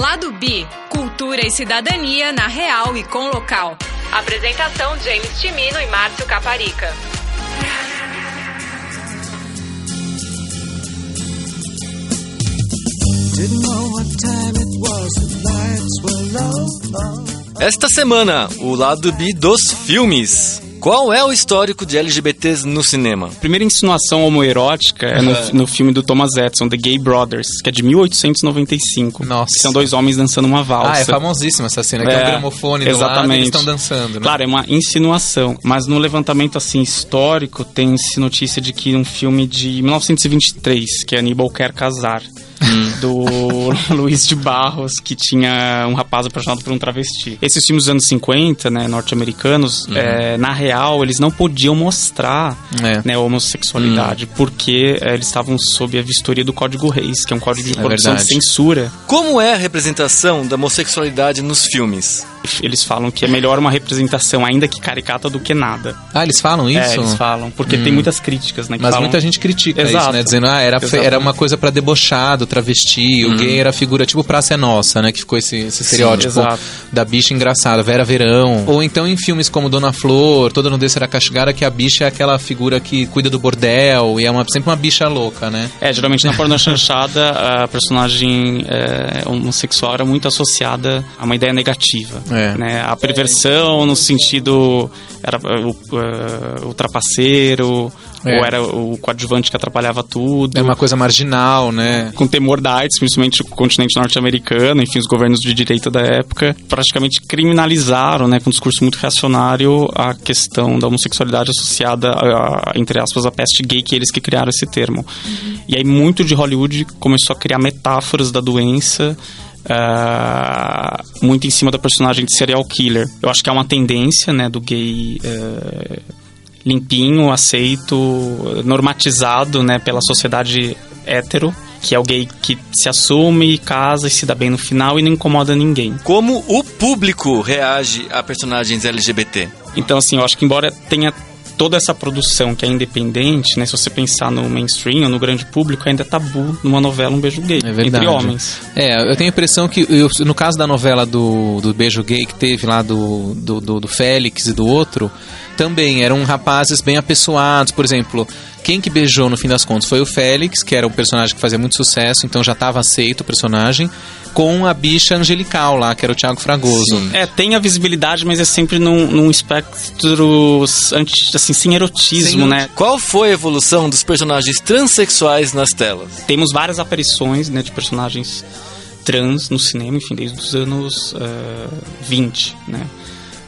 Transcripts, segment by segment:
Lado B, cultura e cidadania na real e com local. Apresentação James Timino e Márcio Caparica. Esta semana, o Lado B dos filmes. Qual é o histórico de LGBTs no cinema? A primeira insinuação homoerótica é no filme do Thomas Edison, The Gay Brothers, que é de 1895. Nossa. Que são dois homens dançando uma valsa. Ah, é famosíssima essa cena, que é um gramofone do lado e eles estão dançando, né? Claro, é uma insinuação, mas no levantamento assim histórico tem-se notícia de que um filme de 1923, que é Aníbal Quer Casar, do Luiz de Barros, que tinha um rapaz apaixonado por um travesti. Esses filmes dos anos 50, né, norte-americanos, na real, eles não podiam mostrar né, a homossexualidade, porque eles estavam sob a vistoria do Código Reis, que é um código de proibição de censura. Como é a representação da homossexualidade nos filmes? Eles falam que é melhor uma representação, ainda que caricata, do que nada. Ah, eles falam isso? É, eles falam, porque tem muitas críticas, né? Que mas falam... muita gente critica Exato. isso, né? Dizendo, era uma coisa pra debochar do travesti, o gay era a figura tipo Praça é Nossa, né? Que ficou esse estereótipo da bicha engraçada, Vera Verão. Ou então em filmes como Dona Flor, Toda Nudez Será Castigada, que a bicha é aquela figura que cuida do bordel e é sempre uma bicha louca, né? Geralmente na pornochanchada a personagem homossexual era muito associada a uma ideia negativa. Né? A perversão no sentido era o trapaceiro, ou era o coadjuvante que atrapalhava tudo. É uma coisa marginal, né? Com temor da AIDS, principalmente o continente norte-americano, enfim, os governos de direita da época praticamente criminalizaram, né, com um discurso muito reacionário, a questão da homossexualidade associada a, entre aspas, a peste gay, que eles que criaram esse termo. E aí muito de Hollywood começou a criar metáforas da doença, muito em cima da personagem de serial killer. Eu acho que é uma tendência, né, do gay limpinho, aceito, normatizado, né, pela sociedade hétero, que é o gay que se assume, casa e se dá bem no final e não incomoda ninguém. Como o público reage a personagens LGBT? Então, assim, eu acho que embora tenha toda essa produção que é independente, né? Se você pensar no mainstream ou no grande público, ainda é tabu numa novela um beijo gay entre homens. Eu tenho a impressão que, no caso da novela do beijo gay que teve lá do Félix e do outro, também eram rapazes bem apessoados. Por exemplo, quem que beijou no fim das contas foi o Félix, que era um personagem que fazia muito sucesso, então já estava aceito o personagem, com a bicha angelical lá, que era o Thiago Fragoso. Sim. Tem a visibilidade, mas é sempre num espectro assim, sem erotismo, né? Qual foi a evolução dos personagens transexuais nas telas? Temos várias aparições, né, de personagens trans no cinema, enfim, desde os anos 20, né?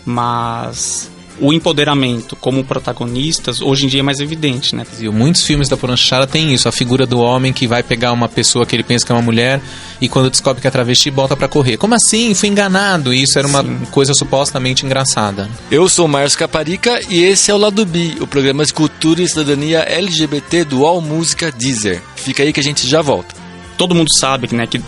Mas o empoderamento como protagonistas, hoje em dia é mais evidente, né? E muitos filmes da pornochanchada tem isso, a figura do homem que vai pegar uma pessoa que ele pensa que é uma mulher e quando descobre que é travesti, bota pra correr. Como assim? Fui enganado. E isso era uma coisa supostamente engraçada. Eu sou o Márcio Caparica e esse é o Lado B, o programa de cultura e cidadania LGBT do All Música Deezer. Fica aí que a gente já volta. Todo mundo sabe, né, que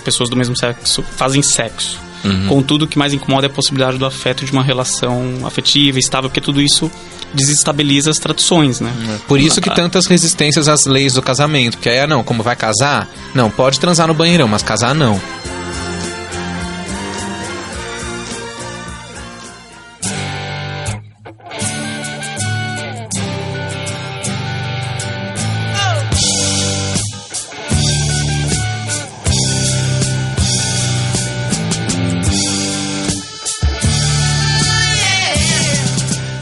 pessoas do mesmo sexo fazem sexo. Contudo, o que mais incomoda é a possibilidade do afeto, de uma relação afetiva, estável, porque tudo isso desestabiliza as tradições, né? Por isso que tantas resistências às leis do casamento, porque aí, não, como vai casar? Não, pode transar no banheirão, mas casar não.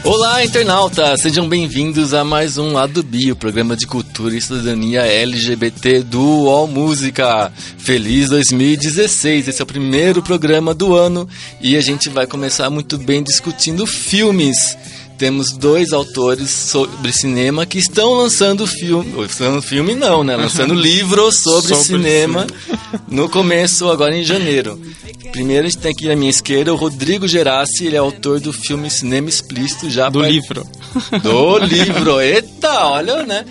Olá, internautas! Sejam bem-vindos a mais um Lado B, o programa de cultura e cidadania LGBT do All Música. Feliz 2016! Esse é o primeiro programa do ano e a gente vai começar muito bem discutindo filmes. Temos dois autores sobre cinema que estão lançando filme... Lançando filme não, né? Lançando livro sobre cinema no começo, agora em janeiro. Primeiro a gente tem aqui à minha esquerda o Rodrigo Gerassi, ele é autor do filme Cinema Explícito. Livro. Do livro, eita, olha, né?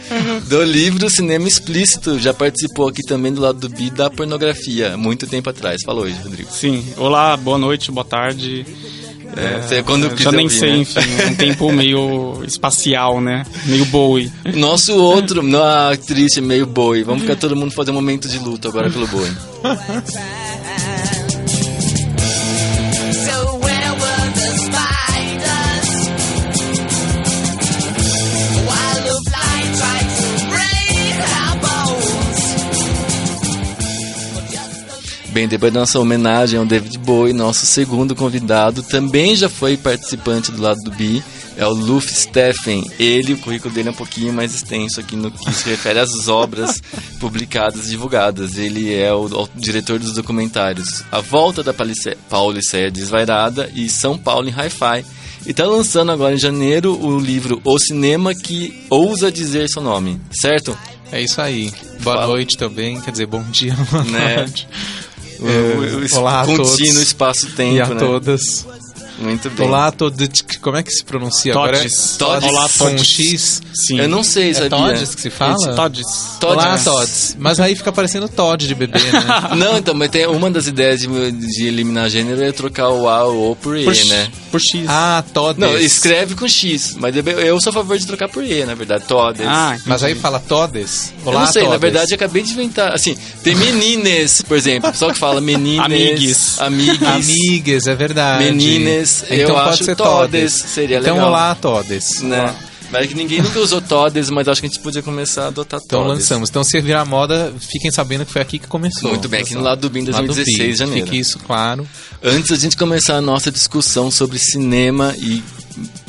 Do livro Cinema Explícito, já participou aqui também do Lado B da pornografia, muito tempo atrás. Fala hoje, Rodrigo. Sim, olá, boa noite, boa tarde. Quando quiser já nem ouvir, sei, né? enfim, um tempo meio espacial, né? Meio Bowie. Nosso outro, triste, meio Bowie. Vamos ficar todo mundo fazer um momento de luto agora pelo Bowie. So where were the spiders? While the fly tried to break our bones. Bem, depois da nossa homenagem ao David Bowie, nosso segundo convidado também já foi participante do Lado do Bi, é o Luffy Steffen. Ele, o currículo dele é um pouquinho mais extenso aqui no que se refere às obras publicadas e divulgadas. Ele é o diretor dos documentários A Volta da Pauliceia Desvairada e São Paulo em Hi-Fi. E está lançando agora em janeiro o livro O Cinema que Ousa Dizer Seu Nome, certo? É isso aí. Boa noite também, quer dizer, bom dia, boa noite. Olá a todos. Contínuo espaço-tempo, e a né? todas. Muito bem. Olá a todos. Como é que se pronuncia agora? Todes. Olá, com Todes. X? Sim. Eu não sei, sabia? Todes que se fala? Todes. Olá, Todes. Mas aí fica parecendo Todd de bebê, né? Não, então, mas tem uma das ideias de eliminar gênero é trocar o A ou o por E, né? Por X. Ah, Todes. Não, escreve com X, mas eu sou a favor de trocar por E, na verdade, Todes. Mas aí fala Todes? Olá, eu não sei, Todes. na verdade, eu acabei de inventar. Assim, tem menines, por exemplo. O pessoal que fala menines. Amigues, é verdade. Menines, então eu pode acho ser Todes. Seria legal. Então, olá, Todes. Né? Mas é que ninguém nunca usou Todes, mas acho que a gente podia começar a adotar Então Todes. lançamos. Então, se virar moda, fiquem sabendo que foi aqui que começou. Muito bem, aqui no Lado do Bi em 2016 de janeiro. Fique isso claro. Antes da gente começar a nossa discussão sobre cinema e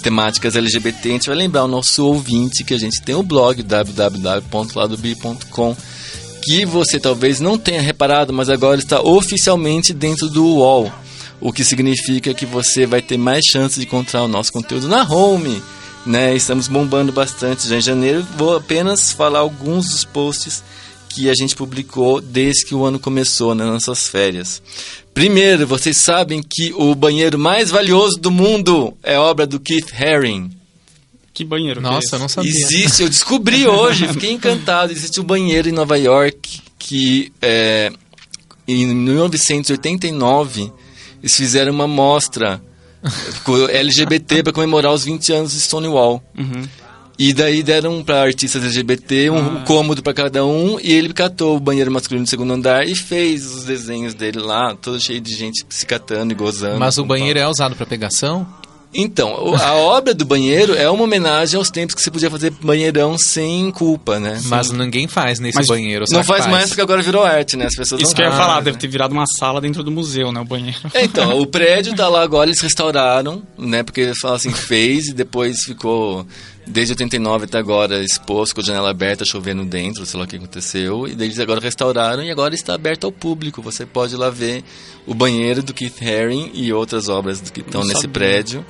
temáticas LGBT, a gente vai lembrar o nosso ouvinte que a gente tem o blog www.ladobi.com, que você talvez não tenha reparado, mas agora está oficialmente dentro do UOL, o que significa que você vai ter mais chance de encontrar o nosso conteúdo na home, né? Estamos bombando bastante já em janeiro. Vou apenas falar alguns dos posts que a gente publicou desde que o ano começou, nas nossas férias. Primeiro, vocês sabem que o banheiro mais valioso do mundo é obra do Keith Haring. Que banheiro? Nossa, eu não sabia. Existe, eu descobri hoje, fiquei encantado. Existe um banheiro em Nova York que, em 1989, eles fizeram uma mostra com LGBT para comemorar os 20 anos de Stonewall. Uhum. E daí deram para artistas LGBT um cômodo para cada um, e ele catou o banheiro masculino do segundo andar e fez os desenhos dele lá, todo cheio de gente se catando e gozando. Mas o banheiro é usado para pegação? Então, a obra do banheiro é uma homenagem aos tempos que você podia fazer banheirão sem culpa, né? Mas ninguém faz nesse banheiro. Não faz mais porque agora virou arte, né? As pessoas Isso não que eu ia falar, né? deve ter virado uma sala dentro do museu, né? O banheiro. Então, o prédio tá lá agora, eles restauraram, né? Porque eles falam assim, fez e depois ficou, desde 89 até agora, exposto, com a janela aberta, chovendo dentro, sei lá o que aconteceu. E daí eles agora restauraram e agora está aberto ao público. Você pode ir lá ver o banheiro do Keith Haring e outras obras que estão nesse prédio.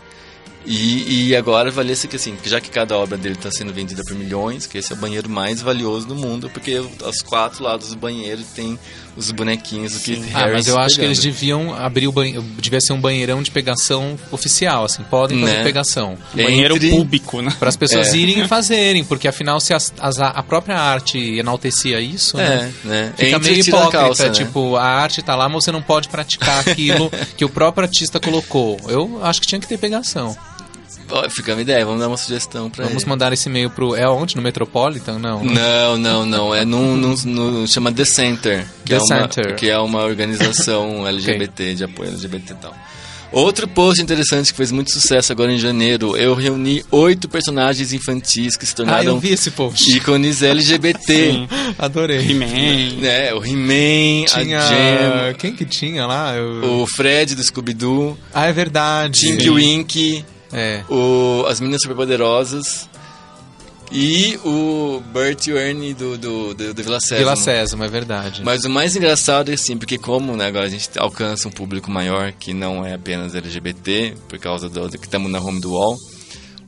E agora valia-se que assim, já que cada obra dele está sendo vendida por milhões, que esse é o banheiro mais valioso do mundo, porque aos 4 lados do banheiro tem os bonequinhos do Keith Haring. Mas eu acho que pegando. eles deviam abrir o banheiro, devia ser um banheirão de pegação oficial, assim, podem fazer pegação. Banheiro público, né? Para as pessoas irem e fazerem, porque afinal se a própria arte enaltecia isso, né? Fica meio hipócrita, calça, tipo, a arte tá lá, mas você não pode praticar aquilo que o próprio artista colocou. Eu acho que tinha que ter pegação. Fica uma ideia, vamos dar uma sugestão pra Vamos ele. mandar esse e-mail pro... É onde? No Metropolitan? Não. Não. É chama The Center. Que é uma organização LGBT, de apoio LGBT e tal. Outro post interessante que fez muito sucesso agora em janeiro, eu reuni 8 personagens infantis que se tornaram eu vi esse post. ícones LGBT. Sim. Adorei. He-Man. O He-Man, Tinha... a Jem, Quem que tinha lá? o Fred do Scooby-Doo, É verdade. Tinky Winky, É. as Meninas Superpoderosas e o Bert e o Ernie do Vila Sésamo. Vila Sésamo, é verdade. Mas o mais engraçado é assim, porque como, né, agora a gente alcança um público maior que não é apenas LGBT, por causa do que estamos na home do UOL,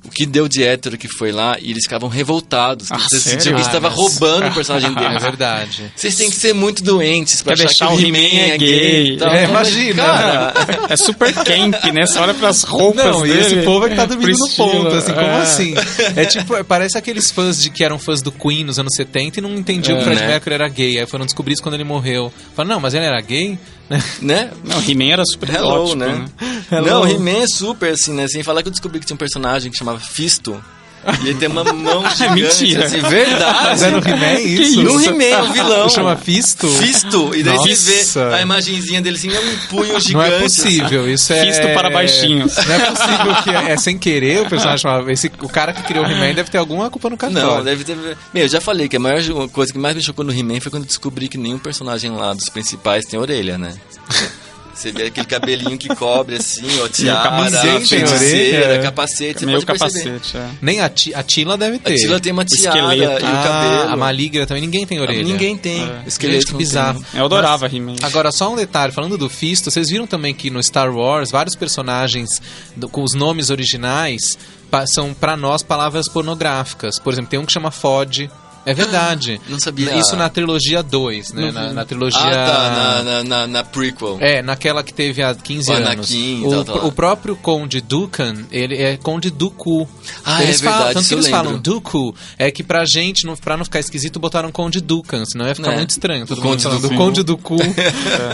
o que deu de hétero que foi lá e eles ficavam revoltados. Você sentia que estava roubando o personagem deles. É verdade. Vocês têm que ser muito doentes pra Quer achar que deixar o He-Man é gay. Tal. Imagina. Cara, É super camp, né? Você olha pras roupas Não, e dele. esse povo é que tá dormindo pro no ponto, estilo. assim, como assim? É tipo, parece aqueles fãs que eram fãs do Queen nos anos 70 e não entendiam que o Fred Mercury era gay. Aí foram descobrir isso quando ele morreu. Falaram, não, mas ele era gay? né? Não, He-Man era super Hello, erótico, né? né? Não, He-Man é super assim, né? Sem falar que eu descobri que tinha um personagem que chamava Fisto, E ele tem uma mão gigante, Mentira. assim, verdade. Mas é no He-Man isso? No He-Man, o vilão. Chama Fisto? Fisto. E daí você Nossa. vê a imagenzinha dele assim, é um punho gigante. Não é possível, isso é... Fisto para baixinhos. Não é possível que é sem querer o personagem chamava... O cara que criou o He-Man deve ter alguma culpa no cartório. Não, deve ter... Meu, eu já falei que a maior coisa que mais me chocou no He-Man foi quando eu descobri que nenhum personagem lá dos principais tem orelha, né? Você vê aquele cabelinho que cobre assim, ó, tiara, capacete, feiticeira, orelha. capacete, você Meio pode perceber. capacete, é. Nem a Tila deve ter. A Tila tem uma tiara e o esqueleto. cabelo. A Maligna também, ninguém tem orelha. Ninguém tem. É. Esqueleto Gente, não bizarro. Eu adorava He-Man. Agora, só um detalhe, falando do Fisto, vocês viram também que no Star Wars, vários personagens com os nomes originais são, pra nós, palavras pornográficas. Por exemplo, tem um que chama Fod. É verdade. Não sabia. Isso na trilogia 2, né? Na trilogia... Na prequel. É, naquela que teve há 15 O anos. Anakin, O próprio Conde Dooku, ele é Conde Dooku. Ah, Eles é verdade, tanto isso que eu eles lembro. falam Dooku, é que pra gente, pra não ficar esquisito, botaram Conde Dooku, senão ia ficar É. muito estranho. Todo O mundo Conde falando do Dooku. Conde Dooku.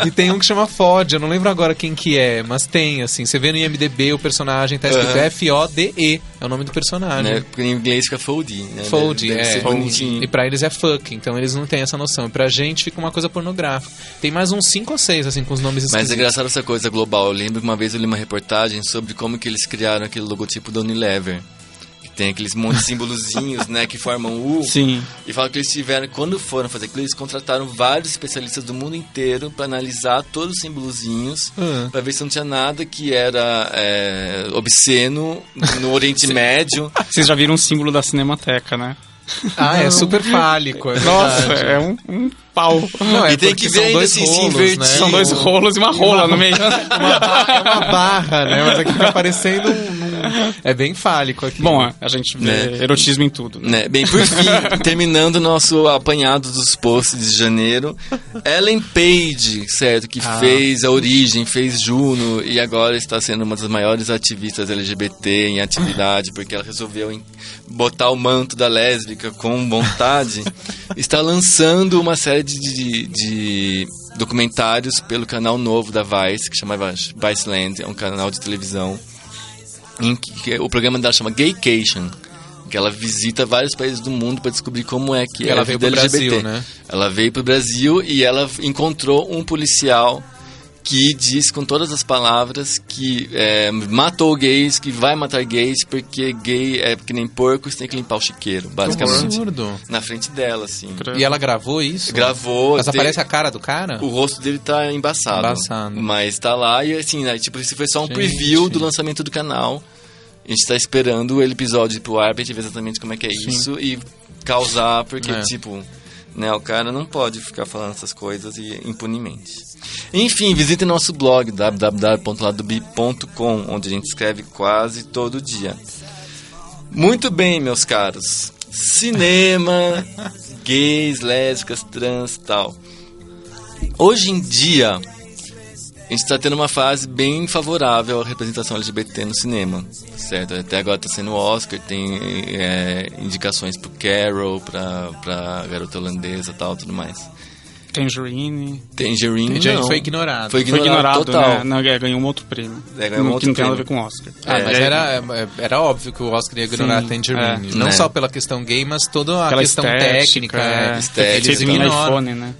E tem um que chama Fod, eu não lembro agora quem que é, mas tem, assim, você vê no IMDB o personagem, tá escrito F-O-D-E, é o nome do personagem. Né? Porque em inglês fica Foldy, né? Fold, Deve ser Fold. bonitinho. E pra eles é fuck, então eles não têm essa noção. E pra gente fica uma coisa pornográfica. Tem mais uns 5 ou 6, assim, com os nomes Mas esquisitos. é engraçado essa coisa global. Eu lembro que uma vez eu li uma reportagem sobre como que eles criaram aquele logotipo da Unilever. Que tem aqueles monte de símbolozinhos, né, que formam U. Sim. E falam que eles tiveram, quando foram fazer aquilo, eles contrataram vários especialistas do mundo inteiro pra analisar todos os símbolozinhos, pra ver se não tinha nada que era obsceno no Oriente Médio. Vocês já viram um símbolo da Cinemateca, né? Ah, é super fálico. É Nossa, verdade. é um pau. Não, é E tem porque que ver são ainda dois assim, se rolos, invertir. né? São 2 rolos e uma rola no meio. É uma barra, né? Mas aqui fica parecendo É bem fálico aqui. Bom, a gente vê erotismo em tudo. Né? Bem, por fim, terminando nosso apanhado dos posts de janeiro, Ellen Page, certo, que fez A Origem, fez Juno e agora está sendo uma das maiores ativistas LGBT em atividade, porque ela resolveu botar o manto da lésbica com vontade, está lançando uma série de documentários pelo canal novo da Vice, que chama Viceland, é um canal de televisão, em que o programa dela chama Gaycation, que ela visita vários países do mundo para descobrir como é que ela é a veio vida pro LGBT. Brasil, né? Ela veio pro Brasil e ela encontrou um policial que diz com todas as palavras que matou gays, que vai matar gays, porque gay é que nem porco, você tem que limpar o chiqueiro, basicamente. Absurdo. Na frente dela, assim. E ela gravou isso? Gravou. Mas aparece a cara do cara? O rosto dele tá embaçado. Embaçado. Mas tá lá e assim, né, tipo, isso foi só um preview do lançamento do canal. A gente tá esperando o episódio ir pro ar pra gente ver exatamente como é que é isso e causar, porque, tipo, né, o cara não pode ficar falando essas coisas impunemente. Enfim, visite nosso blog www.ladobi.com, onde a gente escreve quase todo dia. Muito bem, meus caros. Cinema, gays, lésbicas, trans, tal. Hoje em dia, a gente está tendo uma fase bem favorável à representação LGBT no cinema, certo? Até agora está sendo o Oscar, tem indicações pro Carol, pra Garota Holandesa e tal, tudo mais. Tangerine não. Foi ignorado. Foi ignorado total. total. Né? Não, ganhou um outro prêmio. Ganhou um outro que não tem nada a prêmio. ver com o Oscar. Mas era óbvio que o Oscar ia ignorar Sim, Tangerine. Não né? só pela questão gay, mas toda a Aquela questão estética, técnica. estética, Feito em ignoram. iPhone, né?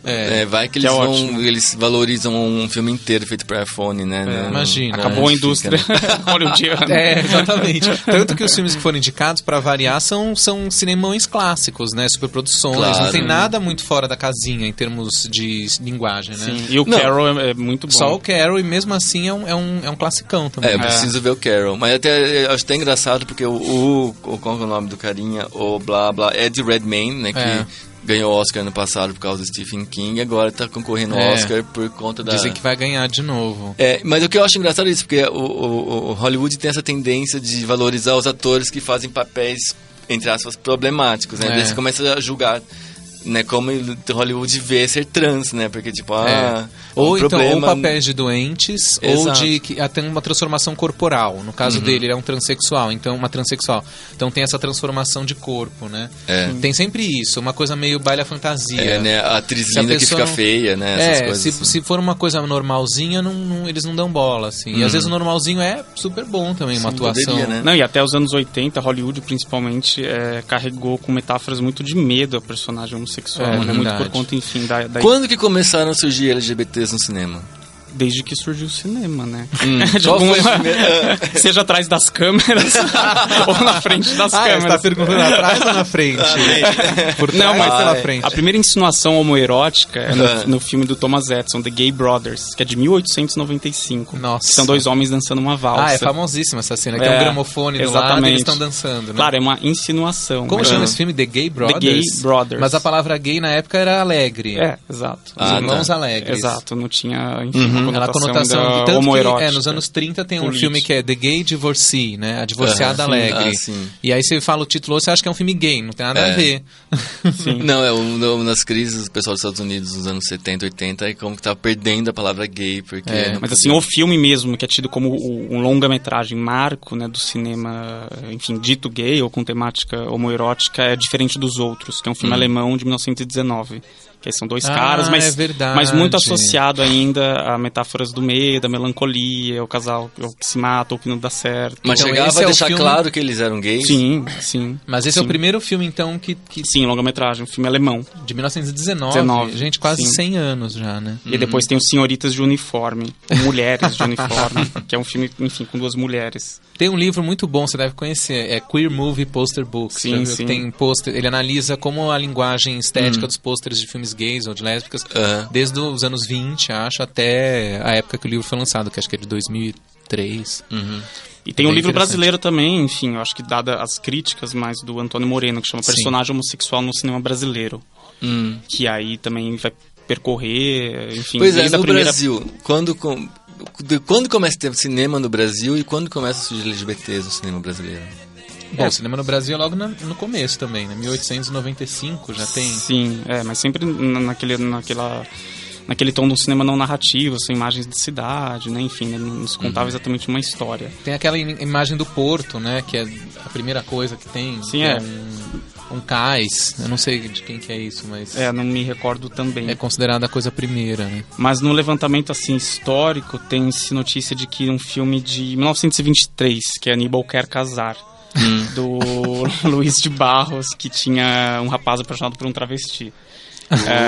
Vai que Que eles é ótimo. eles valorizam um filme inteiro feito por iPhone, né? Não- Imagina. Acabou a fica, indústria né? hollywoodiana. Exatamente. Tanto que os filmes que foram indicados, pra variar, são cinemões clássicos, né? Superproduções. Claro. Não tem nada muito fora da casinha em termos de linguagem, né? Sim. E o Não. Carol é muito bom. Só o Carol, e mesmo assim é um classicão também. Eu preciso ver o Carol. Mas até eu acho até engraçado porque qual é o nome do carinha? O blá blá. Ed Redmayne, né? Que ganhou o Oscar ano passado por causa do Stephen King e agora tá concorrendo ao Oscar por conta da... Dizem que vai ganhar de novo. Mas o que eu acho engraçado é isso, porque o Hollywood tem essa tendência de valorizar os atores que fazem papéis, entre aspas, problemáticos, né? Daí você começa a julgar né, como Hollywood vê ser trans, né? Porque, tipo, Ou um então, problema... ou papéis de doentes, ou Exato. de que tem uma transformação corporal. No caso dele, ele é um transexual, então uma transexual. Então tem essa transformação de corpo, né? Tem sempre isso, uma coisa meio baile à fantasia. né? A atriz Se a linda que pessoa fica feia, né? Essas coisas se, assim. se for uma coisa normalzinha, eles não dão bola, assim. E às vezes o normalzinho é super bom também, uma atuação. poderia, né? Não, e até os anos 80, Hollywood principalmente carregou com metáforas muito de medo a personagem homossexual, né? Muito verdade. por conta, enfim, da Quando que começaram a surgir LGBTs no cinema? desde que surgiu o cinema, né? De Qual foi alguma- a primeira... Seja atrás das câmeras ou na frente das Você câmeras. tá perguntando atrás ou na frente? Por trás Não, mas ou pela frente? a primeira insinuação homoerótica é no filme do Thomas Edison, The Gay Brothers, que é de 1895. Nossa. Que são dois homens dançando uma valsa. É famosíssima essa cena. Tem um gramofone do lado e eles estão dançando, né? Claro, é uma insinuação. Como mas- chama esse filme? The Gay Brothers? Gay Brothers. Mas a palavra gay na época era alegre. Exato. Os irmãos tá. alegres. Exato, não tinha, enfim, uma Aquela conotação ainda tanto que homoerótica. nos anos 30 tem um política. filme que é The Gay Divorcee, né? A Divorciada Sim. Alegre. Ah, sim. E aí você fala o título, você acha que é um filme gay, não tem nada a ver. Sim. Não, nas crises do pessoal dos Estados Unidos nos anos 70, 80, é como que tava perdendo a palavra gay, porque... não Mas podia- assim, o filme mesmo, que é tido como um longa-metragem marco, né, do cinema, enfim, dito gay ou com temática homoerótica, é diferente dos outros, que é um filme alemão de 1919. Que aí são dois caras, é verdade. mas muito associado ainda a metáforas do medo, da melancolia, o casal que se mata, o que não dá certo. Mas Então, chegava esse a é o deixar filme- claro que eles eram gays? Sim, sim. Mas esse é o Sim. primeiro filme, então, que Sim, longa-metragem, um filme alemão. de 1919. 19, Gente, quase sim. 100 anos já, né? E depois tem os Senhoritas de Uniforme, ou Mulheres de Uniforme, que é um filme, enfim, com duas mulheres. Tem um livro muito bom, você deve conhecer, é Queer Movie Poster Books. Sim, Já viu? sim. Tem pôster, ele analisa como a linguagem estética dos pôsteres de filmes gays ou de lésbicas, desde os anos 20, acho, até a época que o livro foi lançado, que acho que é de 2003. E tem um Bem livro interessante. brasileiro também, enfim, eu acho que dada as críticas mais do Antônio Moreno, que chama Sim. Personagem Homossexual no Cinema Brasileiro. Que aí também vai percorrer, enfim, Pois é, desde a no primeira... Brasil, quando começa a ter cinema no Brasil e quando começa a surgir LGBTs no cinema brasileiro? Bom, o cinema no Brasil é logo no começo também, né? 1895 já tem... Sim, mas sempre naquele tom do cinema não narrativo, são imagens de cidade, né? Enfim, né? Não se contava exatamente uma história. Tem aquela imagem do porto, né? Que é a primeira coisa que tem. Sim, que é. Um cais, eu não sei de quem que é isso, mas Não me recordo também. é considerada a coisa primeira, né? Mas no levantamento assim histórico tem-se notícia de que um filme de 1923, que é Aníbal Quer Casar, do Luiz de Barros, que tinha um rapaz apaixonado por um travesti.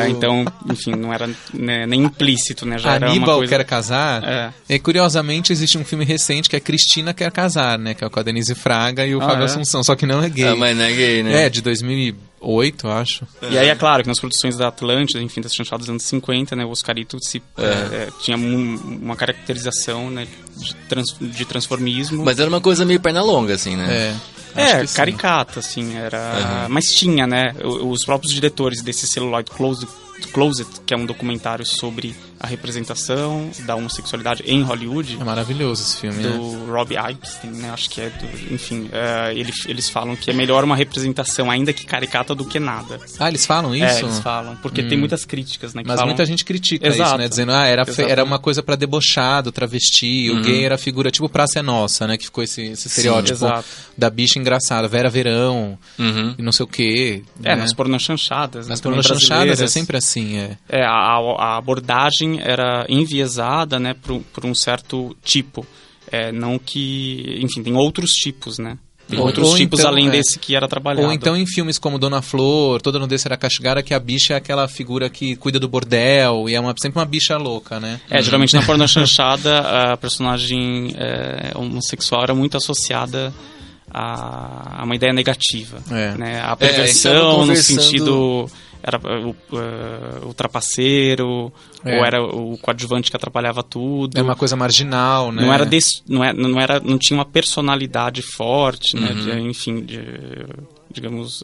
Então, enfim, não era né, nem implícito, né? Já era uma Aníbal coisa... Quer Casar. E curiosamente existe um filme recente que é Cristina Quer Casar, né? Que é com a Denise Fraga e o Fábio Assunção, só que não é gay. Ah, mas não é gay, né? É, de 2008, acho. E aí é claro que nas produções da Atlântida, enfim, das chanchadas dos anos 50, né, o Oscarito tinha uma caracterização, né, de transformismo. Mas era uma coisa meio perna longa, assim, né? Acho que sim. Caricata, assim, era... Mas tinha, né, os próprios diretores desse Celluloid Closet, que é um documentário sobre a representação da homossexualidade em Hollywood. É maravilhoso esse filme, né? Do Rob Epstein, né? Acho que é do... Enfim, eles falam que é melhor uma representação, ainda que caricata, do que nada. Ah, eles falam isso? Eles falam. Porque tem muitas críticas, né? Que Mas falam... muita gente critica Exato. isso, né? Dizendo, era uma coisa pra debochar do travesti, o gay era a figura, tipo Praça é Nossa, né? Que ficou esse estereótipo exato. da bicha engraçada, Vera Verão, e não sei o quê. né? nas pornochanchadas. Nas né, também pornochanchadas é brasileiras. sempre assim, A abordagem era enviesada, né, por um certo tipo. Não que... Enfim, tem outros tipos, né? Tem outros tipos então, além desse que era trabalhado. Ou então em filmes como Dona Flor, Toda Nudez Será Castigada, que a bicha é aquela figura que cuida do bordel e é sempre uma bicha louca, né? Geralmente na pornochanchada a personagem homossexual era muito associada a uma ideia negativa. Né? A perversão no sentido... Era o trapaceiro, ou era o coadjuvante que atrapalhava tudo. É uma coisa marginal, né? Não tinha uma personalidade forte, né? Enfim, digamos,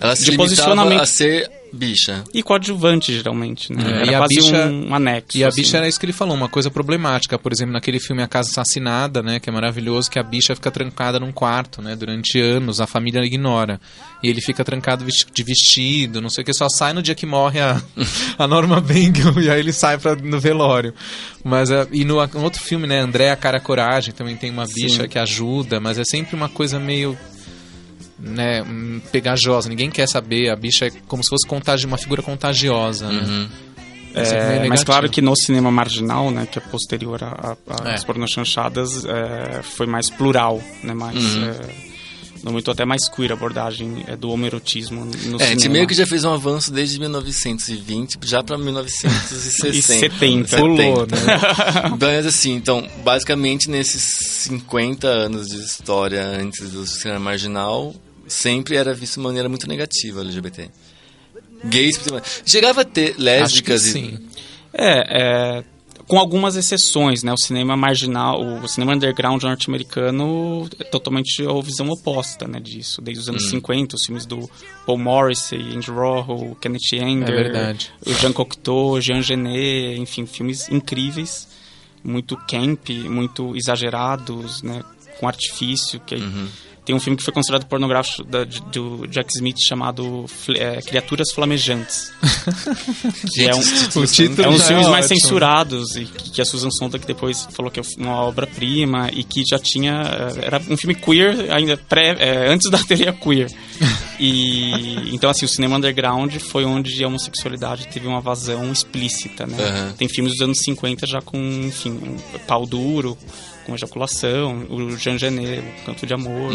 Ela se de limitava posicionamento. a ser Bicha. E coadjuvante, geralmente, né? É, Era e a quase bicha- um anexo. E a assim. bicha era isso que ele falou, uma coisa problemática. Por exemplo, naquele filme A Casa Assassinada, né, que é maravilhoso, que a bicha fica trancada num quarto, né, durante anos, a família ignora. E ele fica trancado de vestido, não sei o que, só sai no dia que morre a Norma Bengel, e aí ele sai no velório. Mas, e no outro filme, né, Andréa Cara Coragem, também tem uma bicha que ajuda, mas é sempre uma coisa meio... né, pegajosa, ninguém quer saber, a bicha é como se fosse uma figura contagiosa, né? É sempre meio Mas negativo. claro que no cinema marginal, né, que é posterior às pornochanchadas, foi mais plural, né, mais... no momento até mais queer a abordagem do homoerotismo no cinema. A gente meio que já fez um avanço desde 1920 já pra 1960. E 70. Pulou, né? Mas assim, então, basicamente nesses 50 anos de história antes do cinema marginal, sempre era visto de maneira muito negativa o LGBT. Gays, principalmente. Chegava a ter lésbicas Acho que e... sim. Com algumas exceções, né? O cinema marginal, o cinema underground norte-americano é totalmente a visão oposta, né, disso. Desde os anos 50, os filmes do Paul Morrissey, Andy Warhol, Kenneth Anger, É verdade. o Jean Cocteau, Jean Genet, enfim, filmes incríveis, muito camp, muito exagerados, né, com artifício, que tem um filme que foi considerado pornográfico do Jack Smith chamado Criaturas Flamejantes. Que é O título é um dos já filmes mais ótimo. censurados e que a Susan Sontag depois falou que é uma obra-prima e que já tinha... Era um filme queer ainda antes da teoria queer. E então, assim, o cinema underground foi onde a homossexualidade teve uma vazão explícita, né? Tem filmes dos anos 50 já com, enfim, um pau duro, com ejaculação, o Jean Genet, o Canto de Amor.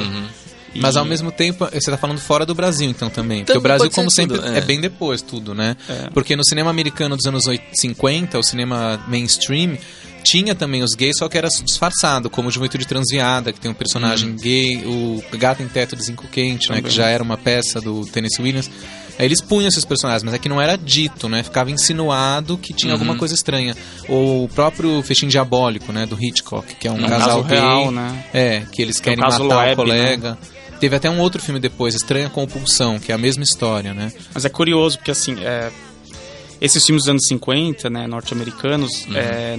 Mas ao mesmo tempo, você tá falando fora do Brasil, então, também. Porque Também o Brasil, pode ser como sempre, tudo, é bem depois tudo, né? Porque no cinema americano dos anos 50, o cinema mainstream, tinha também os gays, só que era disfarçado, como Juventude Transviada, que tem um personagem gay, o Gato em Teto de Zinco Quente, né, que já era uma peça do Tennessee Williams. Aí eles punham esses personagens, mas é que não era dito, né? Ficava insinuado que tinha alguma coisa estranha. Ou o próprio Festim Diabólico, né? Do Hitchcock, que é um casal caso gay. real, né? Que eles Tem o querem caso matar Loeb, o colega. Teve até um outro filme depois, Estranha Compulsão, que é a mesma história, né? Mas é curioso, porque assim, esses filmes dos anos 50, né, norte-americanos,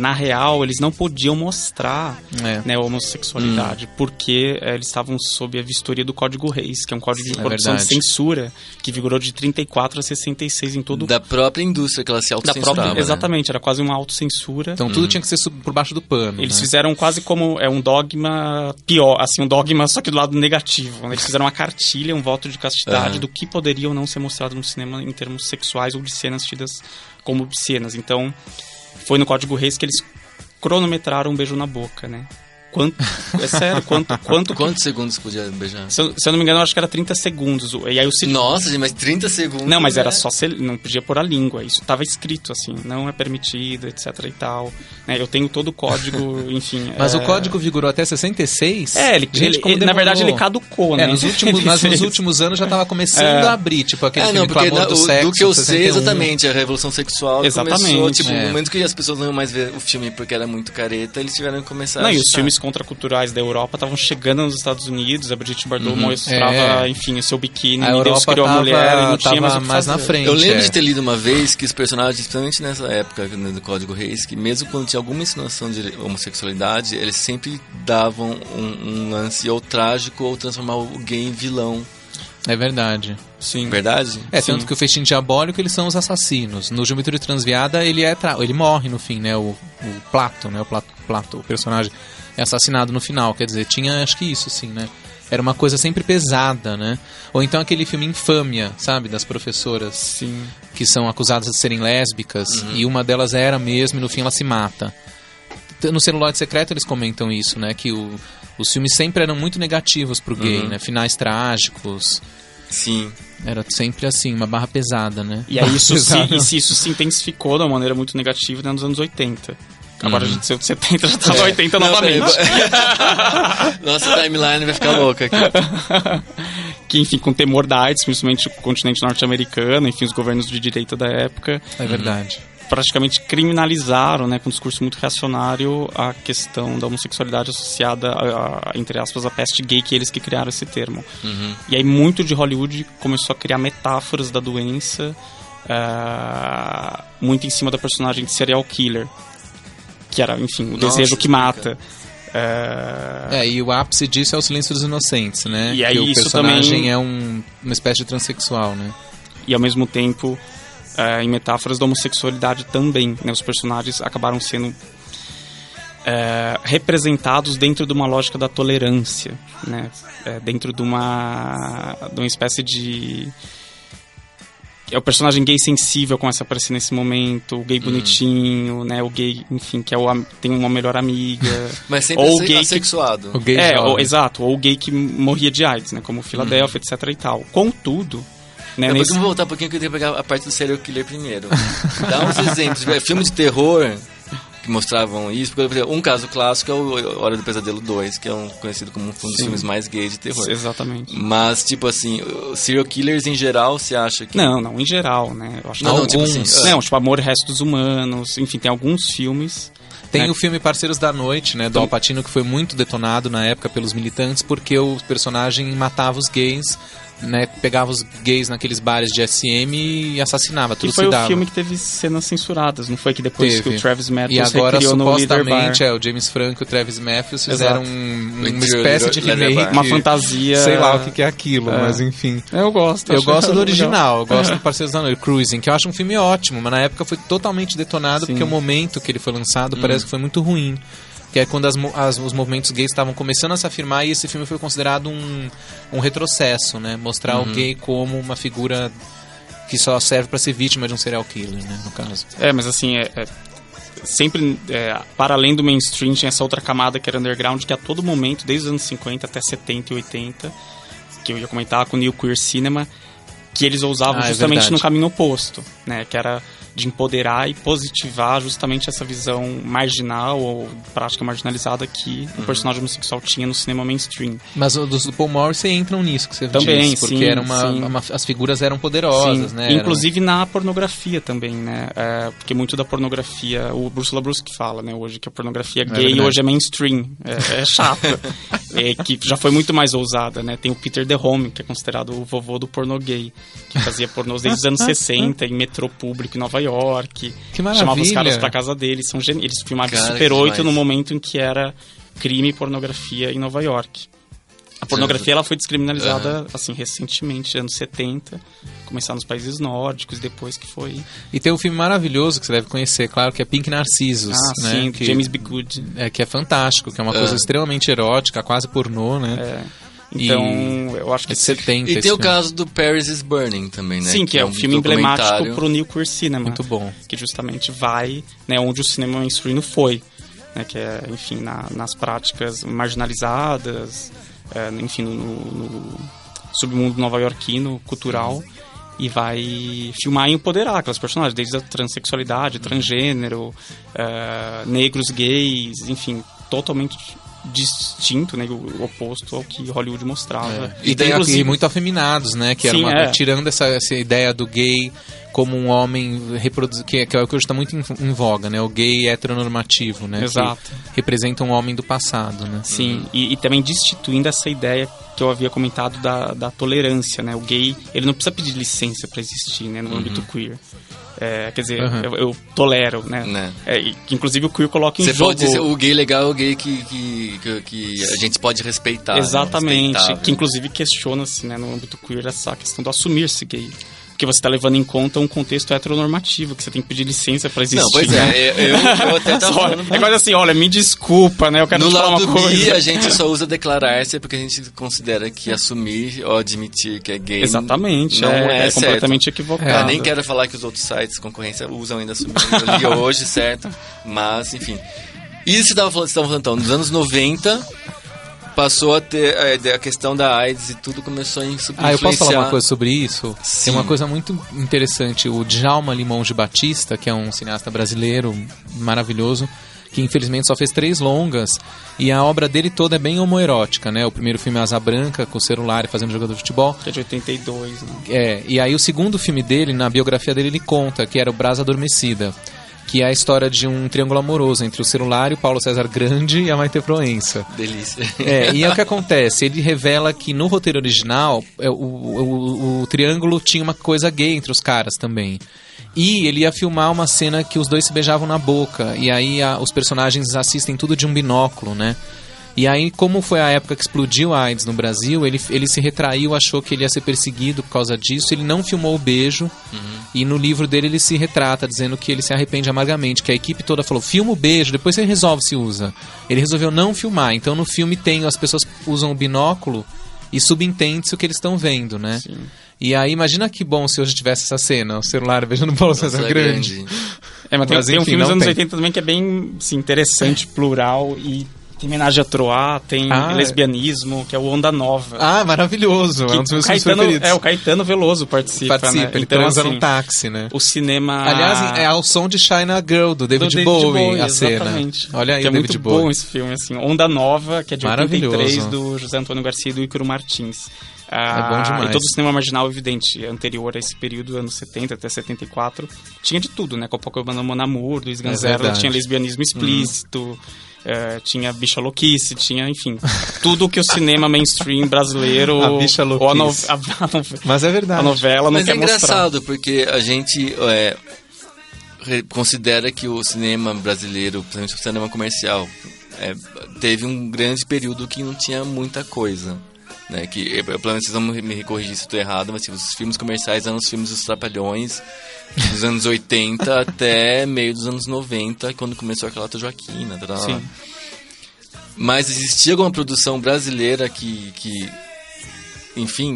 na real, eles não podiam mostrar né, a homossexualidade, porque eles estavam sob a vistoria do Código Reis, que é um código de proibição de verdade. censura, que vigorou de 34 a 66 em todo Da própria indústria que ela se autocensurava, né? Exatamente, era quase uma autocensura. Então tudo tinha que ser por baixo do pano. Eles né? fizeram quase como um dogma pior, assim, um dogma só que do lado negativo. Né? Eles fizeram uma cartilha, um voto de castidade do que poderia ou não ser mostrado no cinema em termos sexuais ou de cenas tidas como obscenas. Então, foi no Código Reis que eles cronometraram um beijo na boca, né? É sério, Quantos segundos podia beijar? Se eu não me engano, eu acho que era 30 segundos. E aí Nossa, gente, mas 30 segundos... Não, mas né? era só não podia pôr a língua. Isso estava escrito, assim, não é permitido, etc e tal. Né? Eu tenho todo o código, enfim... Mas o código vigorou até 66? Ele na verdade, ele caducou, né? Mas nos últimos anos já estava começando a abrir, tipo, aquele filme porque Clamor do Sexo, do que eu sei 61. exatamente, a Revolução Sexual começou, tipo, É. no momento que as pessoas não iam mais ver o filme porque era muito careta, eles tiveram que começar Não, a e os agitar. filmes contraculturais da Europa estavam chegando nos Estados Unidos, a Brigitte Bardot mostrava, enfim, o seu biquíni, A Deus Europa criou a mulher e não tinha mais o tava que mais fazer. na frente. Eu lembro de ter lido uma vez que os personagens, principalmente nessa época né, do Código Reis, que mesmo quando tinha alguma insinuação de homossexualidade, eles sempre davam um lance ou trágico ou transformavam o gay em vilão. É verdade. Sim. Verdade? Tanto que o Festim Diabólico, eles são os assassinos. No Juventude Transviada, ele morre no fim, né? O Plato, né? O personagem é assassinado no final. Quer dizer, tinha, acho que isso, sim, né? Era uma coisa sempre pesada, né? Ou então aquele filme Infâmia, sabe? Das professoras Sim. que são acusadas de serem lésbicas. E uma delas era mesmo e no fim ela se mata. No Celuloide Secreto eles comentam isso, né? Que os filmes sempre eram muito negativos pro gay, né? Finais trágicos. Sim. Era sempre assim, uma barra pesada, né? E aí isso Pesado. isso se intensificou de uma maneira muito negativa né, nos anos 80. Agora a gente saiu de 70 já tá no 80 novamente. Nossa timeline vai ficar louca aqui. Que, enfim, com temor da AIDS, principalmente o continente norte-americano, enfim, os governos de direita da época, É verdade. praticamente criminalizaram, né, com um discurso muito reacionário, a questão da homossexualidade associada, entre aspas, à peste gay, que eles que criaram esse termo. E aí muito de Hollywood começou a criar metáforas da doença muito em cima da personagem de serial killer, que era, enfim, o Nossa, desejo que mata. E o ápice disso é o Silêncio dos Inocentes, né? E aí que o isso personagem também... é uma espécie de transexual, né? E ao mesmo tempo, em metáforas da homossexualidade também, né? Os personagens acabaram sendo representados dentro de uma lógica da tolerância, né? Dentro de uma espécie de... É o personagem gay sensível começa a aparecer nesse momento, o gay bonitinho, né? O gay, enfim, que tem uma melhor amiga. Mas sempre ou o gay assexuado. O gay jovem. Exato, ou o gay que morria de AIDS, né? Como Filadélfia, etc e tal. Contudo, né? Vamos voltar um pouquinho que eu tenho que pegar a parte do serial killer primeiro. Dá uns exemplos. Filme de terror que mostravam isso. Por exemplo, um caso clássico é o Hora do Pesadelo 2, que é conhecido como um dos filmes mais gays de terror. Exatamente. Mas, tipo assim, serial killers em geral, você acha que... Não, em geral, né? Eu acho que tipo assim... Não, tipo Amor e Restos Humanos, enfim, tem alguns filmes... Tem o filme Parceiros da Noite, né, do Al Pacino, que foi muito detonado na época pelos militantes, porque o personagem matava os gays, né, pegava os gays naqueles bares de SM e assassinava, tudo se dava. E foi o filme que teve cenas censuradas, não foi que depois que o Travis Matthews e agora, recriou no Leader Bar. supostamente, o James Franco e o Travis Matthews fizeram uma espécie de remake. Uma fantasia... Sei lá o que é aquilo, mas enfim. Eu gosto. Eu gosto do original, eu gosto do Parceiros da Noite, Cruising, que eu acho um filme ótimo, mas na época foi totalmente detonado, porque o momento que ele foi lançado parece que foi muito ruim. Que é quando os movimentos gays estavam começando a se afirmar, e esse filme foi considerado um retrocesso, né? Mostrar o gay como uma figura que só serve para ser vítima de um serial killer, né? No caso. Mas assim, sempre, para além do mainstream, tinha essa outra camada que era underground, que a todo momento, desde os anos 50 até 70 e 80, que eu ia comentar com o New Queer Cinema, que eles ousavam justamente no caminho oposto, né? Que era de empoderar e positivar justamente essa visão marginal ou prática marginalizada que o personagem homossexual tinha no cinema mainstream. Mas os do Paul Morrissey entram nisso que você também, disse, porque sim, era as figuras eram poderosas, sim. né? Inclusive na pornografia também, né? Porque muito da pornografia, o Ursula Brusque fala, né, hoje, que a pornografia gay hoje é mainstream, é chata, que já foi muito mais ousada, né? Tem o Peter DeHome, que é considerado o vovô do pornô gay, que fazia pornôs desde os anos 60 em metrô público em Nova York, que maravilha. Chamava os caras pra casa deles, eles filmavam Super 8 no momento em que era crime e pornografia em Nova York. A pornografia ela foi descriminalizada assim recentemente, anos 70, começar nos países nórdicos, depois que foi... E tem um filme maravilhoso que você deve conhecer, claro, que é Pink Narcissus, né? Sim, James B. Good. Que é fantástico, que é uma coisa extremamente erótica, quase pornô, né? Então, eu acho que... É de 70. E tem o caso do Paris is Burning também, né? Sim, que é um filme emblemático pro New Queer Cinema. Muito bom. Que justamente vai, né, onde o cinema mainstream não foi, né? Que é, enfim, nas práticas marginalizadas, enfim, no submundo nova-iorquino, cultural, e vai filmar e empoderar aquelas personagens, desde a transexualidade, transgênero, negros, gays, enfim, totalmente distinto, né, o oposto ao que Hollywood mostrava. E tem aqui muito afeminados, né, que era tirando essa ideia do gay como um homem que é o que hoje está muito em voga, né, o gay heteronormativo, né. Exato. Que representa um homem do passado, né. Sim, e também destituindo essa ideia que eu havia comentado da tolerância, né, o gay, ele não precisa pedir licença para existir, né, no âmbito queer. Quer dizer, eu tolero, né? Que inclusive o queer coloca em jogo... Você pode dizer, o gay legal é o gay que a gente pode respeitar. Exatamente, né? que inclusive questiona-se, né, no âmbito queer essa questão do assumir-se gay. Porque você está levando em conta um contexto heteronormativo, que você tem que pedir licença para existir. Não, pois eu até tava falando... É quase assim, olha, me desculpa, né? Eu quero te falar uma coisa. No lado a gente só usa declarar-se porque a gente considera que assumir ou admitir que é gay... Exatamente, não é completamente equivocado. Eu nem quero falar que os outros sites de concorrência usam ainda assumir. Eu li hoje, certo? Mas, enfim... E você estava falando então, nos anos 90... Passou a ter a questão da AIDS e tudo começou a influenciar. Eu posso falar uma coisa sobre isso? Sim. Tem uma coisa muito interessante. O Djalma Limonge Batista, que é um cineasta brasileiro maravilhoso, que infelizmente só fez 3 longas, e a obra dele toda é bem homoerótica, né? O primeiro filme é Asa Branca, com o celular e fazendo jogador de futebol. Que é de 82, né? E aí o segundo filme dele, na biografia dele, ele conta que era o Brasa Adormecida, que é a história de um triângulo amoroso entre o celular e o Paulo César Grande e a Maite Proença. Delícia. E é o que acontece, ele revela que no roteiro original o triângulo tinha uma coisa gay entre os caras também. E ele ia filmar uma cena que os dois se beijavam na boca, e aí os personagens assistem tudo de um binóculo, né? E aí, como foi a época que explodiu a AIDS no Brasil, ele se retraiu, achou que ele ia ser perseguido por causa disso, ele não filmou o beijo, e no livro dele ele se retrata, dizendo que ele se arrepende amargamente, que a equipe toda falou, filma o beijo, depois você resolve se usa. Ele resolveu não filmar, então no filme as pessoas usam o binóculo e subentende-se o que eles estão vendo, né? Sim. E aí, imagina que bom se hoje tivesse essa cena, o celular beijando o Paulo César Grande. Mas tem um filme dos anos 80 também que é bem interessante, plural, e tem homenagem a Troá, tem lesbianismo, que é o Onda Nova. Maravilhoso, é um dos meus filmes preferidos. O Caetano Veloso participa, né? Ele transa num táxi, né? O cinema... Aliás, é ao som de China Girl, do David Bowie, a cena. Exatamente. Olha aí, que o David Bowie. É muito bom esse filme, assim. Onda Nova, que é de 83, do José Antônio Garcia e do Ícaro Martins. É bom demais. E todo o cinema marginal, evidente, anterior a esse período, anos 70 até 74, tinha de tudo, né? Copacabana Mon Amour, Luiz Ganzerla, tinha lesbianismo explícito, tinha bicha louquice, tinha, enfim, tudo que o cinema mainstream brasileiro... A bicha louquice. Mas é verdade. A novela não quer mostrar. Mas é engraçado, porque a gente considera que o cinema brasileiro, principalmente o cinema comercial, teve um grande período que não tinha muita coisa. Né, que, pelo menos vocês vão me corrigir se eu estou errado, mas os filmes comerciais eram os filmes dos Trapalhões dos anos 80 até meio dos anos 90, quando começou aquela Alta Joaquina. Sim. Mas existia alguma produção brasileira que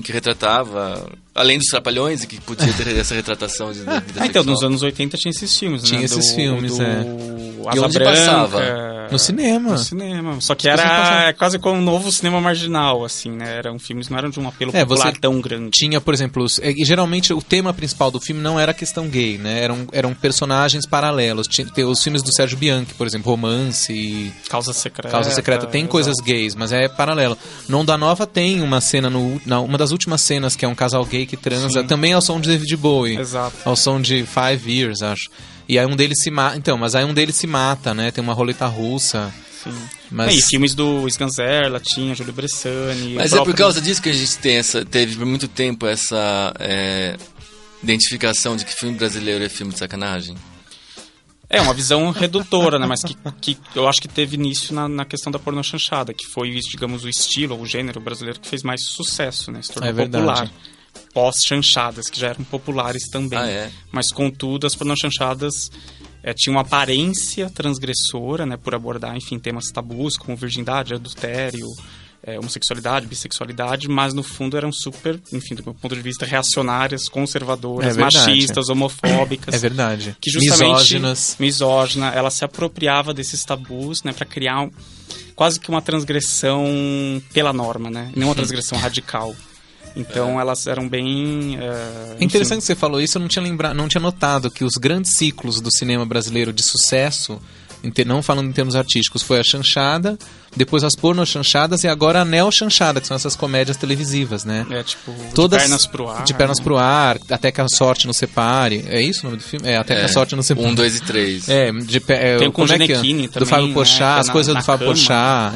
retratava, além dos Trapalhões, e que podia ter essa retratação da vida sexual? Então, nos anos 80 tinha esses filmes, Tinha esses filmes, E onde passava? No cinema. No cinema. Só que era quase como um novo cinema marginal, assim, né? Eram filmes, não eram de um apelo popular tão grande. Tinha, por exemplo, geralmente o tema principal do filme não era a questão gay, né? Eram personagens paralelos. Tinha os filmes do Sérgio Bianchi, por exemplo, Romance, Causa Secreta. Tem coisas gays, mas é paralelo. No Onda Nova tem uma cena, uma das últimas cenas, que é um casal gay que transa, também ao som de David Bowie. Exato. Ao som de 5 Years, acho. E aí um deles se mata. Então, mas aí um deles se mata, né? Tem uma roleta russa. Sim. E filmes do Sganzerla, tinha Júlio Bressani. Mas é por causa disso que a gente teve por muito tempo essa identificação de que filme brasileiro é filme de sacanagem? É uma visão redutora, né? Mas que eu acho que teve início na questão da pornochanchada, que foi, digamos, o estilo, o gênero brasileiro que fez mais sucesso, né? Se tornou popular. Pós-chanchadas, que já eram populares também. Mas, contudo, as pornochanchadas tinham uma aparência transgressora, né? Por abordar, enfim, temas tabus, como virgindade, adultério, homossexualidade, bissexualidade, mas no fundo eram super, enfim, do meu ponto de vista, reacionárias, conservadoras, machistas, homofóbicas. É verdade. Que justamente, misógina, ela se apropriava desses tabus, né, para criar quase que uma transgressão pela norma, né, não uma transgressão radical. Então elas eram bem... É interessante que você falou isso, eu não tinha notado que os grandes ciclos do cinema brasileiro de sucesso, não falando em termos artísticos, foi a chanchada, depois as pornochanchadas e agora a neo-chanchada, que são essas comédias televisivas, né? Tipo, todas, de pernas pro ar. De pernas pro ar, Até que a Sorte nos separe. É isso o nome do filme? Até que a Sorte nos separe. 1, 2 e 3. Tem com o Gianecchini também, do Fábio Porchat, as coisas do Fábio Porchat.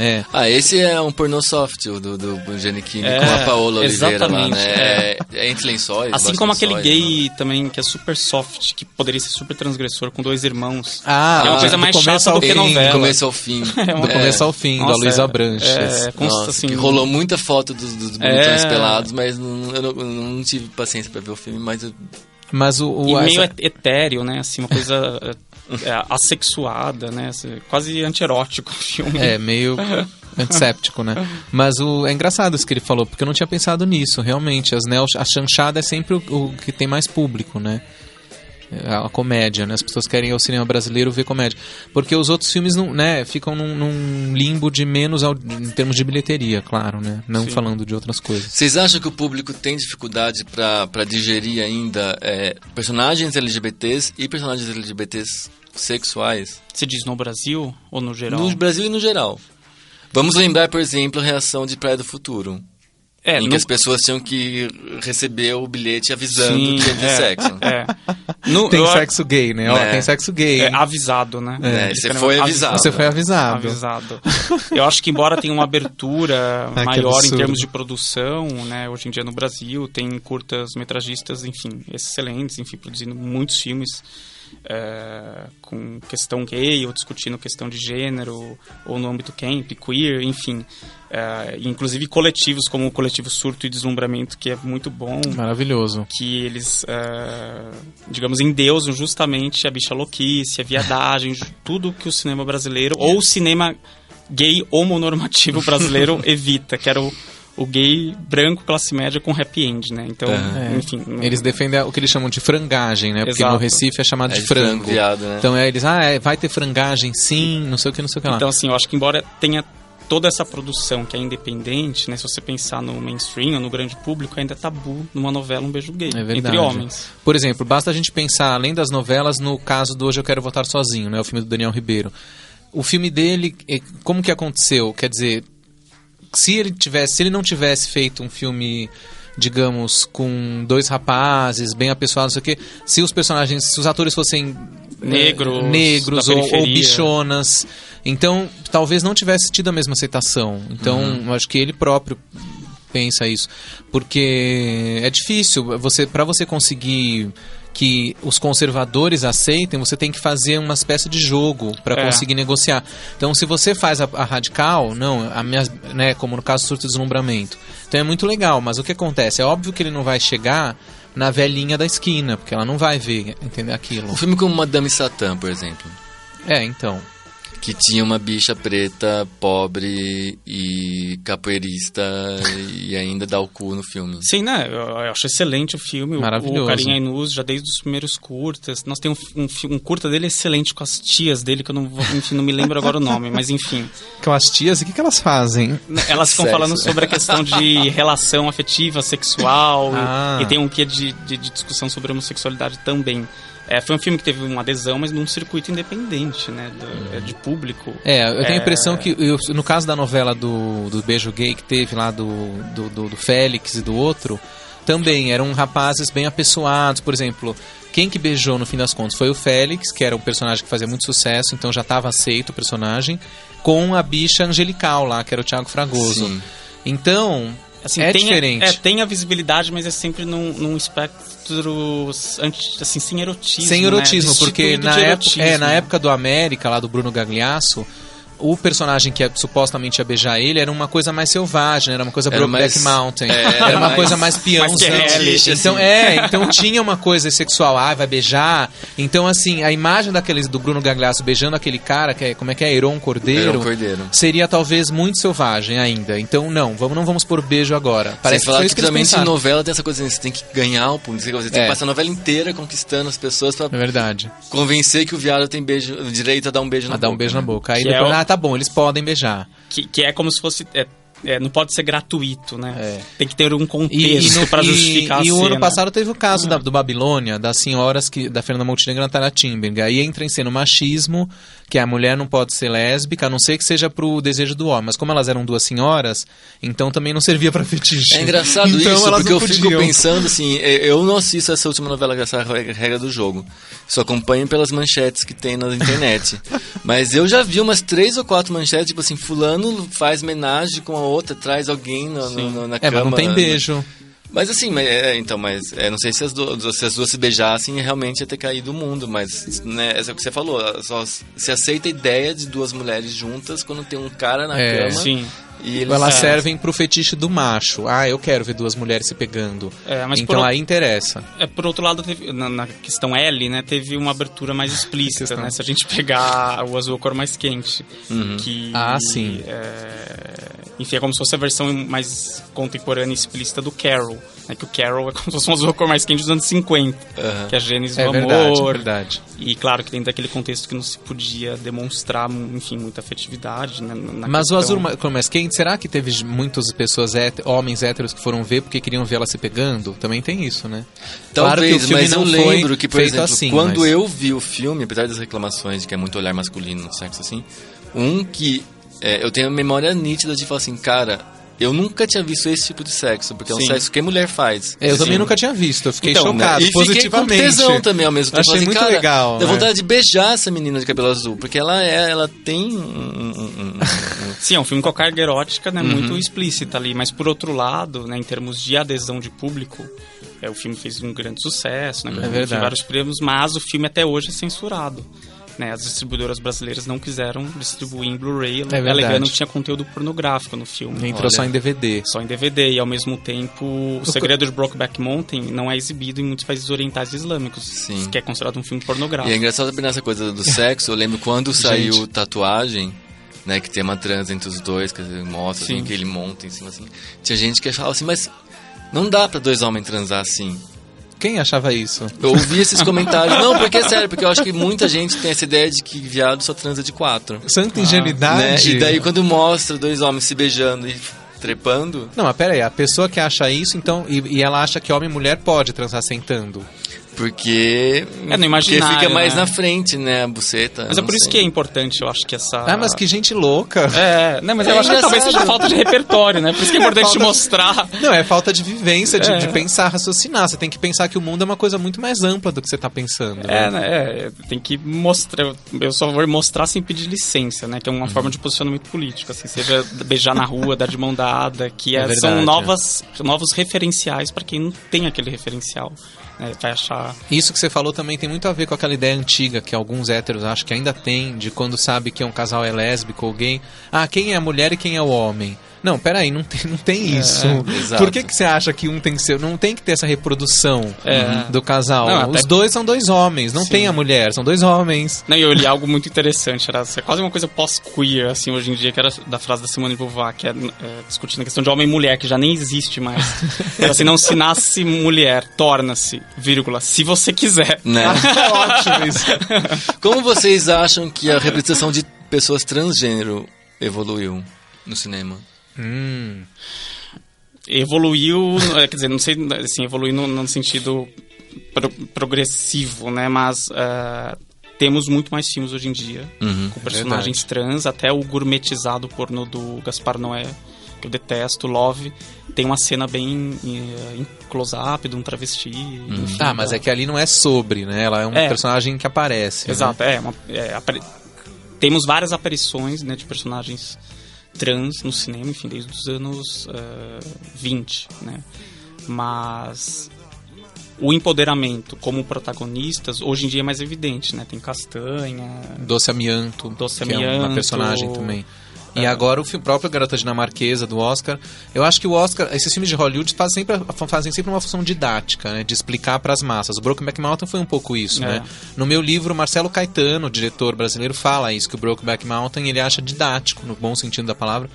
Esse é um pornô soft, do Gianecchini, com a Paola Oliveira lá, né? Entre lençóis. Assim como aquele gay também, que é super soft, que poderia ser super transgressor, com 2 irmãos. Que é uma coisa mais chata do que novela. Do começo ao fim. Do começo ao fim, da Luísa Branches. Assim, rolou muita foto dos bonitões pelados, mas eu não tive paciência pra ver o filme, mas... meio etéreo, né? Assim, uma coisa assexuada, né? Quase antierótico o filme. Meio antisséptico, né? Mas é engraçado isso que ele falou, porque eu não tinha pensado nisso, realmente. A chanchada é sempre o que tem mais público, né? A comédia, né? As pessoas querem ir ao cinema brasileiro ver comédia. Porque os outros filmes não, né, ficam num limbo de menos em termos de bilheteria, claro, né? Não falando de outras coisas. Vocês acham que o público tem dificuldade para digerir ainda personagens LGBTs e personagens LGBTs sexuais? Você diz no Brasil ou no geral? No Brasil e no geral. Vamos lembrar, por exemplo, a reação de Praia do Futuro. Em que as pessoas tinham que receber o bilhete avisando que ia ter sexo. Tem sexo gay, né? Ó, tem sexo gay. Avisado, né? Você foi avisado. Você foi avisado. Eu acho que embora tenha uma abertura maior em absurdo. termos de produção, né? Hoje em dia no Brasil tem curtas-metragistas, enfim, excelentes, enfim, produzindo muitos filmes com questão gay ou discutindo questão de gênero ou no âmbito camp, queer, enfim. Inclusive coletivos como o coletivo Surto e Deslumbramento, que é muito bom. Maravilhoso. Que eles, digamos, endeusam justamente a bicha louquice, a viadagem, tudo que o cinema brasileiro, ou o cinema gay homonormativo brasileiro evita, que era o gay branco, classe média com happy end, né? Então, enfim... Eles defendem o que eles chamam de frangagem, né? Porque Exato. no Recife é chamado de frango. Viado, né? Então eles, vai ter frangagem, sim, não sei o que lá. Então, assim, eu acho que embora tenha toda essa produção que é independente, né? Se você pensar no mainstream ou no grande público, ainda é tabu numa novela um beijo gay entre homens. Por exemplo, basta a gente pensar, além das novelas, no caso do Hoje Eu Quero Votar Sozinho, né? O filme do Daniel Ribeiro. O filme dele, como que aconteceu? Quer dizer... Se ele não tivesse feito um filme, digamos, com dois rapazes, bem apessoados, não sei o quê, se os atores fossem negros ou bichonas, então talvez não tivesse tido a mesma aceitação. Então, eu acho que ele próprio pensa isso. Porque é difícil, para você conseguir que os conservadores aceitem, você tem que fazer uma espécie de jogo para conseguir negociar. Então, se você faz a radical, né, como no caso do Surto e Deslumbramento, então é muito legal, mas o que acontece? É óbvio que ele não vai chegar na velhinha da esquina, porque ela não vai ver, entender aquilo. Um filme como Madame Satã, por exemplo. Então... Que tinha uma bicha preta, pobre e capoeirista e ainda dá o cu no filme. Sim, né? Eu acho excelente o filme. Maravilhoso. O Carinha Inus, já desde os primeiros curtas. Nós temos um curta dele excelente com as tias dele, que eu não me lembro agora o nome, mas enfim. Com as tias, o que elas fazem? Elas ficam falando sobre a questão de relação afetiva, sexual, e tem um quê de discussão sobre homossexualidade também. Foi um filme que teve uma adesão, mas num circuito independente, né? De público. Eu tenho a impressão que, no caso da novela do beijo gay que teve lá do Félix e do outro, também eram rapazes bem apessoados. Por exemplo, quem que beijou no fim das contas foi o Félix, que era um personagem que fazia muito sucesso, então já estava aceito o personagem, com a bicha angelical lá, que era o Thiago Fragoso. Sim. Então... Assim, diferente. Tem a visibilidade, mas é sempre num espectro assim, sem erotismo. Sem erotismo, né? Porque na época do América, lá do Bruno Gagliasso, o personagem que supostamente ia beijar ele era uma coisa mais selvagem, era uma coisa Brokeback Mountain, era uma coisa mais peãozão. Então tinha uma coisa sexual, vai beijar. Então, assim, a imagem do Bruno Gagliasso beijando aquele cara, como é que é? Heron Cordeiro, seria talvez muito selvagem ainda. Então, não vamos pôr beijo agora. Parece que foi isso que eles pensaram. Em novela tem essa coisa, você tem que ganhar o público, você tem que passar a novela inteira conquistando as pessoas pra convencer que o viado tem direito a dar um beijo na boca. Dar um beijo na boca. Aí depois, tá bom, eles podem beijar. Que é como se fosse... não pode ser gratuito, né? Tem que ter um contexto para justificar a cena. E o ano passado teve o caso do Babilônia, das senhoras da Fernanda Montenegro e Natália Timberg. Aí entra em cena o machismo, que a mulher não pode ser lésbica, a não ser que seja pro desejo do homem. Mas como elas eram duas senhoras, então também não servia pra fetiche. É engraçado então, isso, porque eu fico pensando assim, eu não assisto essa última novela, essa regra do jogo. Só acompanho pelas manchetes que tem na internet. Mas eu já vi umas 3 ou 4 manchetes, tipo assim, fulano faz homenagem com a outra, traz alguém na cama. Mas não tem beijo. Mas assim, não sei se as duas se beijassem, realmente ia ter caído o mundo, mas né, é o que você falou, só se aceita a ideia de duas mulheres juntas quando tem um cara na cama. Sim. E elas servem pro fetiche do macho. Eu quero ver duas mulheres se pegando. Mas então aí interessa. Por outro lado, na questão L, né, teve uma abertura mais explícita, né? Se a gente pegar o Azul, a Cor Mais Quente. Que, sim. Enfim, é como se fosse a versão mais contemporânea e explícita do Carol. Né, que o Carol é como se fosse um Azul, a Cor Mais Quente dos anos 50. Que é a Gênesis do amor. Verdade. E claro que dentro daquele contexto que não se podia demonstrar, enfim, muita afetividade. Né, mas o Azul, a Cor Mais Quente, será que teve muitas pessoas, homens héteros, que foram ver porque queriam ver ela se pegando? Também tem isso, né? Talvez, claro que o filme mas eu lembro que, por exemplo, assim, quando eu vi o filme, apesar das reclamações de que é muito olhar masculino no sexo assim, que eu tenho a memória nítida de falar assim, cara, eu nunca tinha visto esse tipo de sexo, porque é um Sim. sexo que a mulher faz. Eu também nunca tinha visto, eu fiquei Então, chocado, E fiquei com positivamente. tesão também ao mesmo tempo. Achei Falei, muito cara, legal. dá né? vontade de beijar essa menina de cabelo azul, porque ela tem Sim, é um filme com a carga erótica, né, muito explícita ali, mas por outro lado, né, em termos de adesão de público, o filme fez um grande sucesso, né, ganhou verdade. vários prêmios, mas o filme até hoje é censurado. Né, as distribuidoras brasileiras não quiseram distribuir em Blu-ray, verdade. alegando que tinha conteúdo pornográfico no filme. Entrou só em DVD. Só em DVD, e ao mesmo tempo O Segredo de Brokeback Mountain não é exibido em muitos países orientais e islâmicos, Sim. que é considerado um filme E pornográfico. é engraçado também nessa coisa do sexo. Eu lembro quando saiu Tatuagem, né, que tem uma trans entre os dois, que mostra assim, Sim. que ele monta em cima assim. Tinha gente que achava assim, mas não dá pra 2 homens transar assim. Quem achava isso? Eu ouvi esses comentários. Não, porque é sério, porque eu acho que muita gente tem essa ideia de que viado só transa de 4. Santa Né? ingenuidade. E daí quando mostra 2 homens se beijando e trepando, Não, mas pera aí, a pessoa que acha isso, então, e ela acha que homem e mulher pode transar sentando. porque É no imaginário, porque fica mais né? na frente, né, a buceta. Mas é não por isso sei. que é importante, eu acho que essa... Ah, mas que gente louca. Né, mas eu acho que talvez seja falta de repertório, né? Por isso que é importante falta- mostrar. Não, é falta de vivência, de pensar, raciocinar. Você tem que pensar que o mundo é uma coisa muito mais ampla do que você tá pensando. né? Tem que mostrar. Eu só vou mostrar sem pedir licença, né? Que é uma forma de posicionamento político, assim, seja beijar na rua, dar de mão dada, que É são verdade, novos referenciais para quem não tem aquele referencial. Né? Vai achar. Isso que você falou também tem muito a ver com aquela ideia antiga que alguns héteros acham que ainda tem, de quando sabe que um casal é lésbico ou gay. Ah, quem é a mulher e quem é o homem? Não, peraí, não tem isso. exato. Por que você acha que um tem que ser... Não tem que ter essa reprodução do casal. Não, até- Os dois são 2 homens, não tem a mulher, são 2 homens. Não, eu li algo muito interessante, era quase uma coisa pós-queer, assim, hoje em dia, que era da frase da Simone de Beauvoir, que é discutindo a questão de homem e mulher, que já nem existe mais. Era assim, não se nasce mulher, torna-se, vírgula, se você quiser. Né? Ótimo isso. Como vocês acham que a representação de pessoas transgênero evoluiu no cinema? Evoluiu, quer dizer, não sei, assim, evoluiu no sentido progressivo, né, mas temos muito mais filmes hoje em dia, com personagens trans, até o gourmetizado pornô do Gaspar Noé, que eu detesto, Love, tem uma cena bem em close-up de um travesti. Enfim, Ah, mas é que ali não é sobre, né? Ela é um personagem que aparece. Exato, né? temos várias aparições, né, de personagens trans no cinema, enfim, desde os anos 20, né? Mas o empoderamento como protagonistas hoje em dia é mais evidente, né? Tem Castanha, Doce Amianto, Doce que é uma Amianto. personagem também. E agora o próprio Garota Dinamarquesa do Oscar. Eu acho que o Oscar, esses filmes de Hollywood fazem sempre uma função didática, né, de explicar para as massas. O Brokeback Mountain foi um pouco isso, né? No meu livro, Marcelo Caetano, o diretor brasileiro, fala isso, que o Brokeback Mountain ele acha didático, no bom sentido da palavra,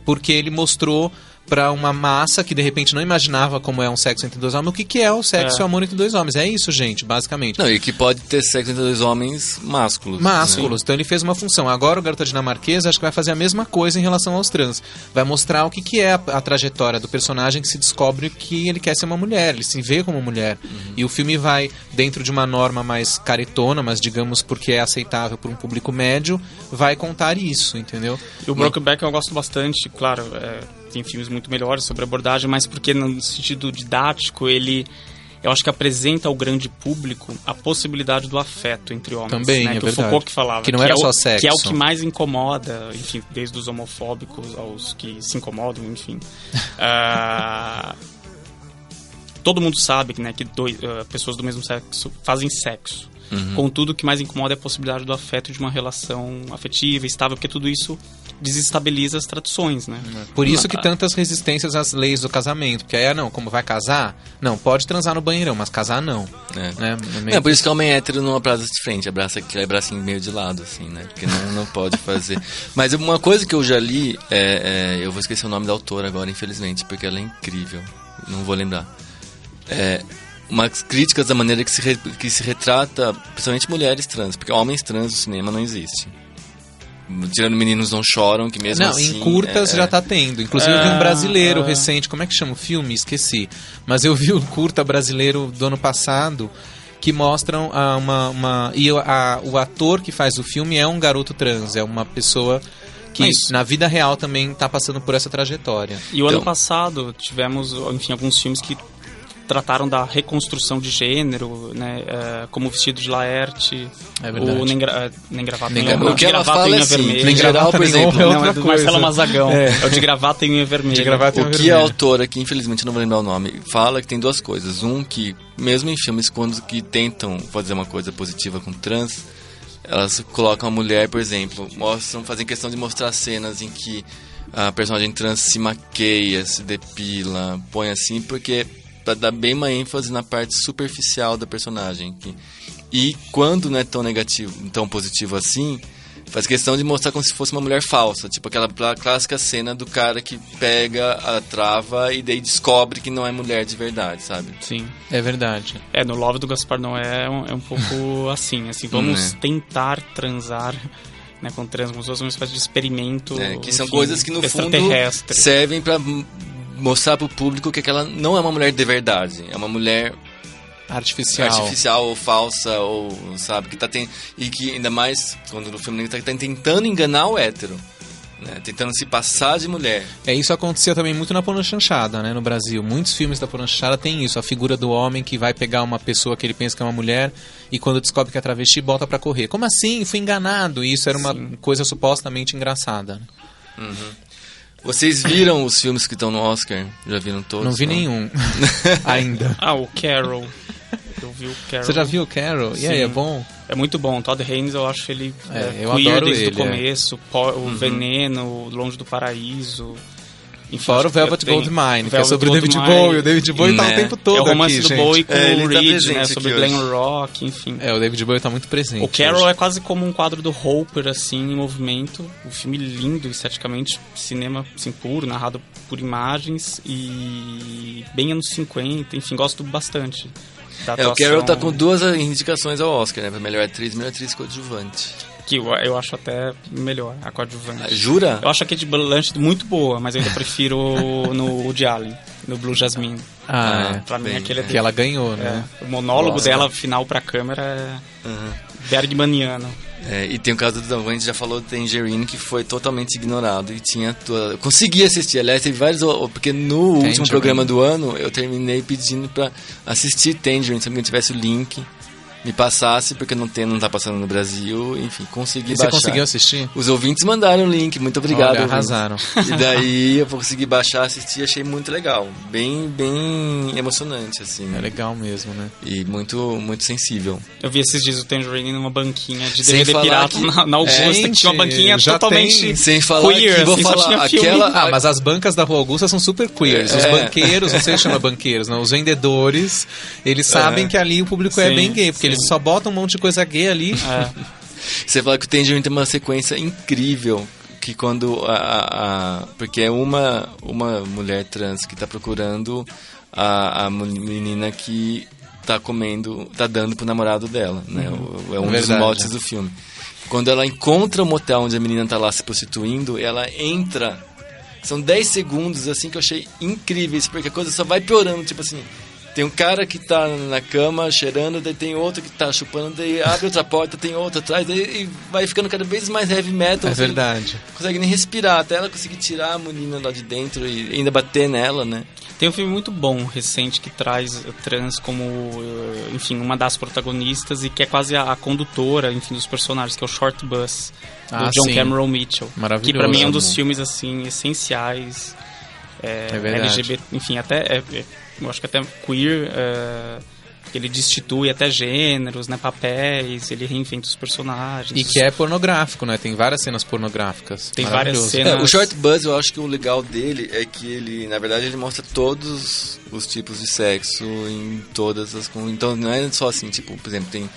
porque ele mostrou para uma massa que de repente não imaginava como é um sexo entre 2 homens, o que é o sexo e o amor entre 2 homens. É isso, gente, basicamente. Não, e que pode ter sexo entre 2 homens másculos. Másculos, então ele fez uma função. Agora o Garota Dinamarquesa acho que vai fazer a mesma coisa em relação aos trans. Vai mostrar o que é a trajetória do personagem que se descobre que ele quer ser uma mulher, ele se vê como mulher. E o filme vai, dentro de uma norma mais caretona, mas digamos porque é aceitável por um público médio, vai contar isso, entendeu? E o Brokeback eu gosto bastante, claro, tem filmes muito melhores sobre abordagem, mas porque no sentido didático eu acho que apresenta ao grande público a possibilidade do afeto entre homens. Também, né? é que verdade. o Foucault que falava. Que não era é só o, sexo. Que é o que mais incomoda, enfim, desde os homofóbicos aos que se incomodam, enfim. Todo mundo sabe, né, que pessoas do mesmo sexo fazem sexo. Contudo, o que mais incomoda é a possibilidade do afeto, de uma relação afetiva, estável, porque tudo isso desestabiliza as tradições, né? Por isso que tantas resistências às leis do casamento. Porque aí, como vai casar? Não, pode transar no banheirão, mas casar não. Né? É por isso que homem hétero não abraça de frente, abraça bracinho meio de lado, assim, né? Porque não pode fazer. Mas uma coisa que eu já li, eu vou esquecer o nome da autora agora, infelizmente, porque ela é incrível. Não vou lembrar. Umas críticas da maneira que se retrata, principalmente mulheres trans, porque homens trans no cinema não existe. Tirando Meninos Não Choram, que mesmo assim... Em curtas já tá tendo. Inclusive eu vi um brasileiro recente, como é que chama o filme? Esqueci. Mas eu vi um curta brasileiro do ano passado que mostram o ator que faz o filme é um garoto trans, é uma pessoa que Isso. na vida real também tá passando por essa trajetória. E o ano passado tivemos, enfim, alguns filmes que trataram da reconstrução de gênero, né? Como o Vestido de Laerte, É verdade. o Nem Gravata, O que ela fala é assim, em Nem geral, por exemplo, Não, é do Marcelo Mazagão. É o De Gravata e Unha Vermelha. De Gravata e o Unha que a Vermelha. autora, que infelizmente eu não vou lembrar o nome, fala que tem duas coisas. Um, que mesmo em filmes quando que tentam fazer uma coisa positiva com trans, elas colocam a mulher, por exemplo, fazem questão de mostrar cenas em que a personagem trans se maqueia, se depila, põe assim, porque pra dar bem uma ênfase na parte superficial da personagem. E quando não é tão negativo, tão positivo assim, faz questão de mostrar como se fosse uma mulher falsa. Tipo aquela clássica cena do cara que pega a trava e daí descobre que não é mulher de verdade, sabe? Sim. É verdade. No Love do Gaspar Noé é um pouco assim, vamos tentar transar, né, com trans, como se fosse uma espécie de experimento. Que são enfim, coisas que no fundo extraterrestre. servem pra mostrar pro público que aquela não é uma mulher de verdade, é uma mulher artificial ou falsa, ou sabe, que tá e que ainda mais quando no filme tá tentando enganar o hétero, né, tentando se passar de mulher. Isso acontecia também muito na pornochanchada, né, no Brasil. Muitos filmes da pornochanchada tem isso, a figura do homem que vai pegar uma pessoa que ele pensa que é uma mulher e quando descobre que é travesti, bota pra correr. Como assim? Fui enganado. E isso era uma coisa supostamente engraçada. Vocês viram os filmes que estão no Oscar? Já viram todos? Não vi nenhum ainda. O Carol. Eu vi o Carol. Você já viu o Carol? E aí, é bom? É muito bom. Todd Haynes, eu acho ele eu queer adoro desde ele, o começo. O Veneno, Longe do Paraíso. Enfim, Fora o Velvet Goldmine, que é sobre o David Bowie. O David Bowie tá o tempo todo aqui, é o romance aqui, do gente. Bowie com ele o tá Reed, presente né? aqui Sobre hoje. glam rock, enfim. O David Bowie tá muito presente. O Carol hoje. é quase como um quadro do Hopper, assim, em movimento. Um filme lindo, esteticamente, cinema assim, puro, narrado por imagens e bem anos 50, enfim, gosto bastante da atuação. O Carol tá com 2 indicações ao Oscar, né? Pra melhor atriz coadjuvante. Que eu acho até melhor, a coadjuvante. Jura? Eu acho a Kate Blanchett muito boa, mas eu ainda prefiro no Woody Allen, no Blue Jasmine. Pra mim, aquele é que ela ganhou, né? o monólogo Nossa. dela final pra câmera é Bergmaniano. E tem o caso do a gente já falou do Tangerine, que foi totalmente ignorado e tinha consegui assistir, aliás, teve vários, porque no último programa do ano eu terminei pedindo pra assistir Tangerine, se alguém tivesse o link, me passasse, porque não tá passando no Brasil, enfim, consegui baixar. Você conseguiu assistir? Os ouvintes mandaram o link, muito obrigado. Olha, arrasaram. E daí eu consegui baixar, assistir, achei muito legal, bem emocionante, assim. É legal mesmo, né? E muito, muito sensível. Eu vi esses dias o Tangerine numa banquinha de Sem DVD falar pirata que- na Augusta, que tinha uma banquinha já totalmente tem. Sem falar queer, que, vou assim, só falar, tinha filme. aquela... Mas as bancas da Rua Augusta são super queers. Os banqueiros, não sei se chama banqueiros, não. Os vendedores, eles sabem que ali o público é Sim, bem gay, porque sim. eles só botam um monte de coisa gay ali. Você fala que o Tangerine tem uma sequência incrível, que quando porque é uma mulher trans que tá procurando a menina que tá dando pro namorado dela, né? É um dos Verdade. motes do filme. Quando ela encontra o motel onde a menina tá lá se prostituindo, ela entra. São 10 segundos, assim, que eu achei incríveis, porque a coisa só vai piorando, tipo assim... Tem um cara que tá na cama cheirando, daí tem outro que tá chupando, daí abre outra porta, tem outro atrás, daí vai ficando cada vez mais heavy metal. É assim, verdade. não consegue nem respirar, até ela conseguir tirar a menina lá de dentro e ainda bater nela, né? Tem um filme muito bom, recente, que traz trans como, enfim, uma das protagonistas e que é quase a condutora, enfim, dos personagens, que é o Short Bus, do John sim. Cameron Mitchell. Maravilhoso. Que pra mim é um dos Amor. filmes, assim, essenciais. verdade. LGBT, enfim, até... eu acho que até queer... ele destitui até gêneros, né, papéis, ele reinventa os personagens. E que é pornográfico, né? Tem várias cenas pornográficas. Tem várias Maravilhoso. cenas... O Short Buzz, eu acho que o legal dele é que ele, na verdade, ele mostra todos os tipos de sexo em todas as... Então não é só assim, tipo, por exemplo, tem...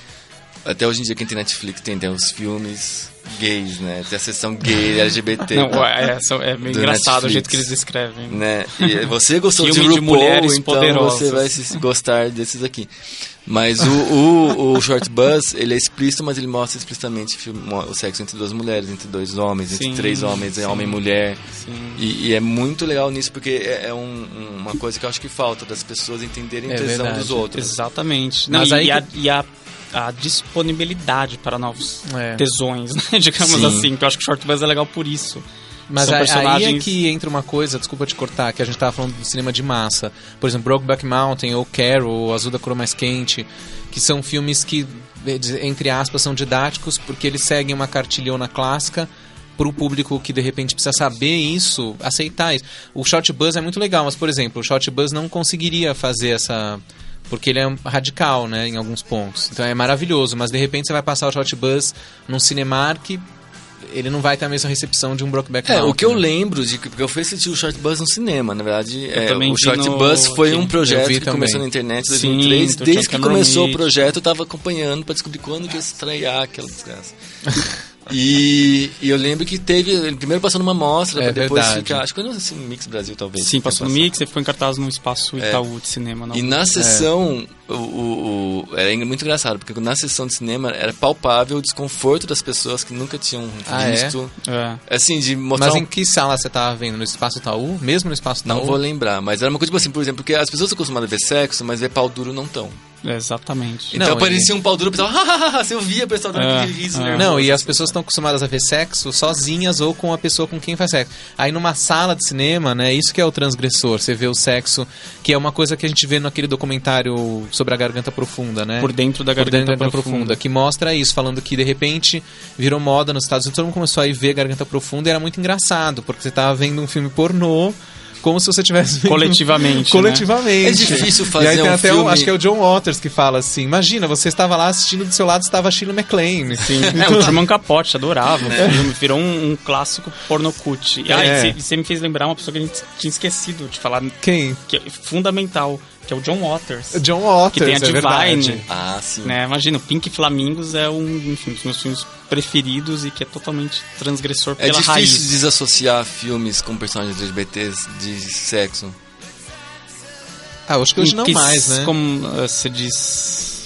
Até hoje em dia, quem tem Netflix tem os filmes gays, né? Tem a seção gay, LGBT. Não, é meio do engraçado Netflix, o jeito que eles descrevem. né? E você gostou de Filme de RuPaul, mulheres então poderosas. você vai gostar desses aqui. Mas o Short Buzz, ele é explícito, mas ele mostra explicitamente o sexo entre 2 mulheres, entre 2 homens, entre Sim, 3 homens, sim. homem e mulher. Sim. E é muito legal nisso, porque é uma coisa que eu acho que falta, das pessoas entenderem a tesão verdade. dos outros. Exatamente. Mas Não, aí e a a disponibilidade para novos É. tesões, né? Digamos Sim. assim, que eu acho que o Short Buzz é legal por isso. Mas São aí personagens... é que entra uma coisa, desculpa te cortar, que a gente tava falando do cinema de massa. Por exemplo, Brokeback Mountain, ou Carol, ou Azul da Cor Mais Quente, que são filmes que, entre aspas, são didáticos porque eles seguem uma cartilhona clássica para o público que de repente precisa saber isso, aceitar isso. O Short Buzz é muito legal, mas, por exemplo, o Short Buzz não conseguiria fazer essa... Porque ele é radical, né, em alguns pontos. Então é maravilhoso, mas de repente você vai passar o Short Buzz num Cinemark, ele não vai ter a mesma recepção de um Brokeback Mountain. O que eu né? lembro de porque eu fui assistir o Short Buzz no cinema, na verdade, também o vi Short no- Buzz foi Sim, um eu projeto vi que também. começou na internet em Sim, 2003. do Desde John que Cameron começou o Mitchell. projeto, eu tava acompanhando pra descobrir quando que ia estrear aquela desgraça. E eu lembro que ele primeiro passou numa mostra, É pra depois verdade. ficar, acho que foi no assim, Mix Brasil talvez. Sim, passou no Mix e foi em cartaz no Espaço Itaú de cinema. Não. E na sessão, era muito engraçado, porque na sessão de cinema era palpável o desconforto das pessoas que nunca tinham Ah, é? visto. É. Assim, de mostrar. Mas em que sala você tava vendo? No Espaço Itaú? Mesmo no Espaço Itaú? Não vou lembrar, mas era uma coisa tipo assim, por exemplo, porque as pessoas estão acostumadas a ver sexo, mas ver pau duro não estão. Exatamente. Então Não, aparecia um pau duro e o pessoal, hahaha, você ouvia o pessoal dando aquele riso nervoso. Não, e as pessoas estão acostumadas a ver sexo sozinhas ou com a pessoa com quem faz sexo. Aí numa sala de cinema, né, isso que é o transgressor. Você vê o sexo, que é uma coisa que a gente vê naquele documentário sobre a Garganta Profunda, né? Por dentro da Por dentro Garganta da Profunda. que mostra isso, falando que de repente virou moda nos Estados Unidos, todo mundo começou a ir ver Garganta Profunda e era muito engraçado, porque você tava vendo um filme pornô como se você tivesse vendo... Coletivamente, Coletivamente. É difícil fazer e aí tem um até filme- acho que é o John Waters que fala assim, imagina, você estava lá assistindo, do seu lado estava a Shirley MacLaine. Sim, o Truman Capote, adorava o filme, virou um clássico pornocute. E É. você me fez lembrar uma pessoa que a gente tinha esquecido de falar, Quem? que é fundamental, que é o John Waters. John Waters, Que tem a é Divine. verdade. Ah, sim. Né? Imagina, o Pink Flamingos é enfim, um dos meus filmes preferidos e que é totalmente transgressor É pela difícil raiz. desassociar filmes com personagens LGBTs de sexo. Ah, acho que hoje Em não que mais, né? Como você diz...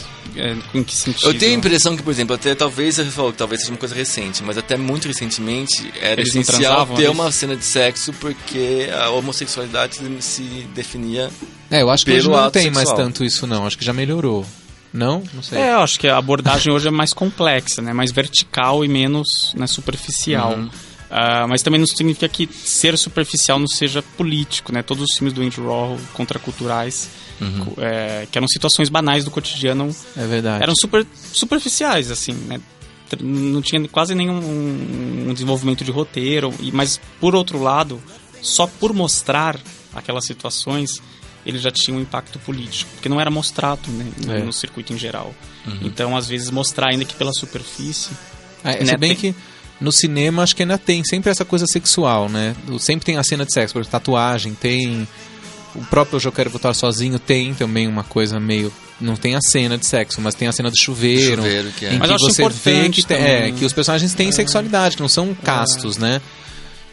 em que sentido? Eu tenho a impressão que, por exemplo, até talvez você falou que talvez seja uma coisa recente, mas até muito recentemente era Eles não essencial transavam, ter eles? uma cena de sexo porque a homossexualidade se definia. É, eu acho que Pelo hoje não ato tem mais sexual. tanto isso, não. Acho que já melhorou. Não? Não sei. Eu acho que a abordagem hoje é mais complexa, né? Mais vertical e menos, né, superficial. Uhum. Mas também não significa que ser superficial não seja político, né? Todos os filmes do Andy Warhol contraculturais, que eram situações banais do cotidiano, É verdade. eram superficiais, assim, né? Não tinha quase nenhum um desenvolvimento de roteiro, mas, por outro lado, só por mostrar aquelas situações, ele já tinha um impacto político, porque não era mostrado, né, no circuito em geral. Então, às vezes, mostrar ainda que pela superfície... Se né, bem tem- que no cinema acho que ainda tem sempre essa coisa sexual, né? Sempre tem a cena de sexo, por exemplo, tatuagem, tem... O próprio Eu Quero Voltar Sozinho tem também uma coisa meio... Não tem a cena de sexo, mas tem a cena do chuveiro. Chuveiro, que é. Em Mas que eu acho você vê importante que, também. que os personagens têm sexualidade, que não são castos, né?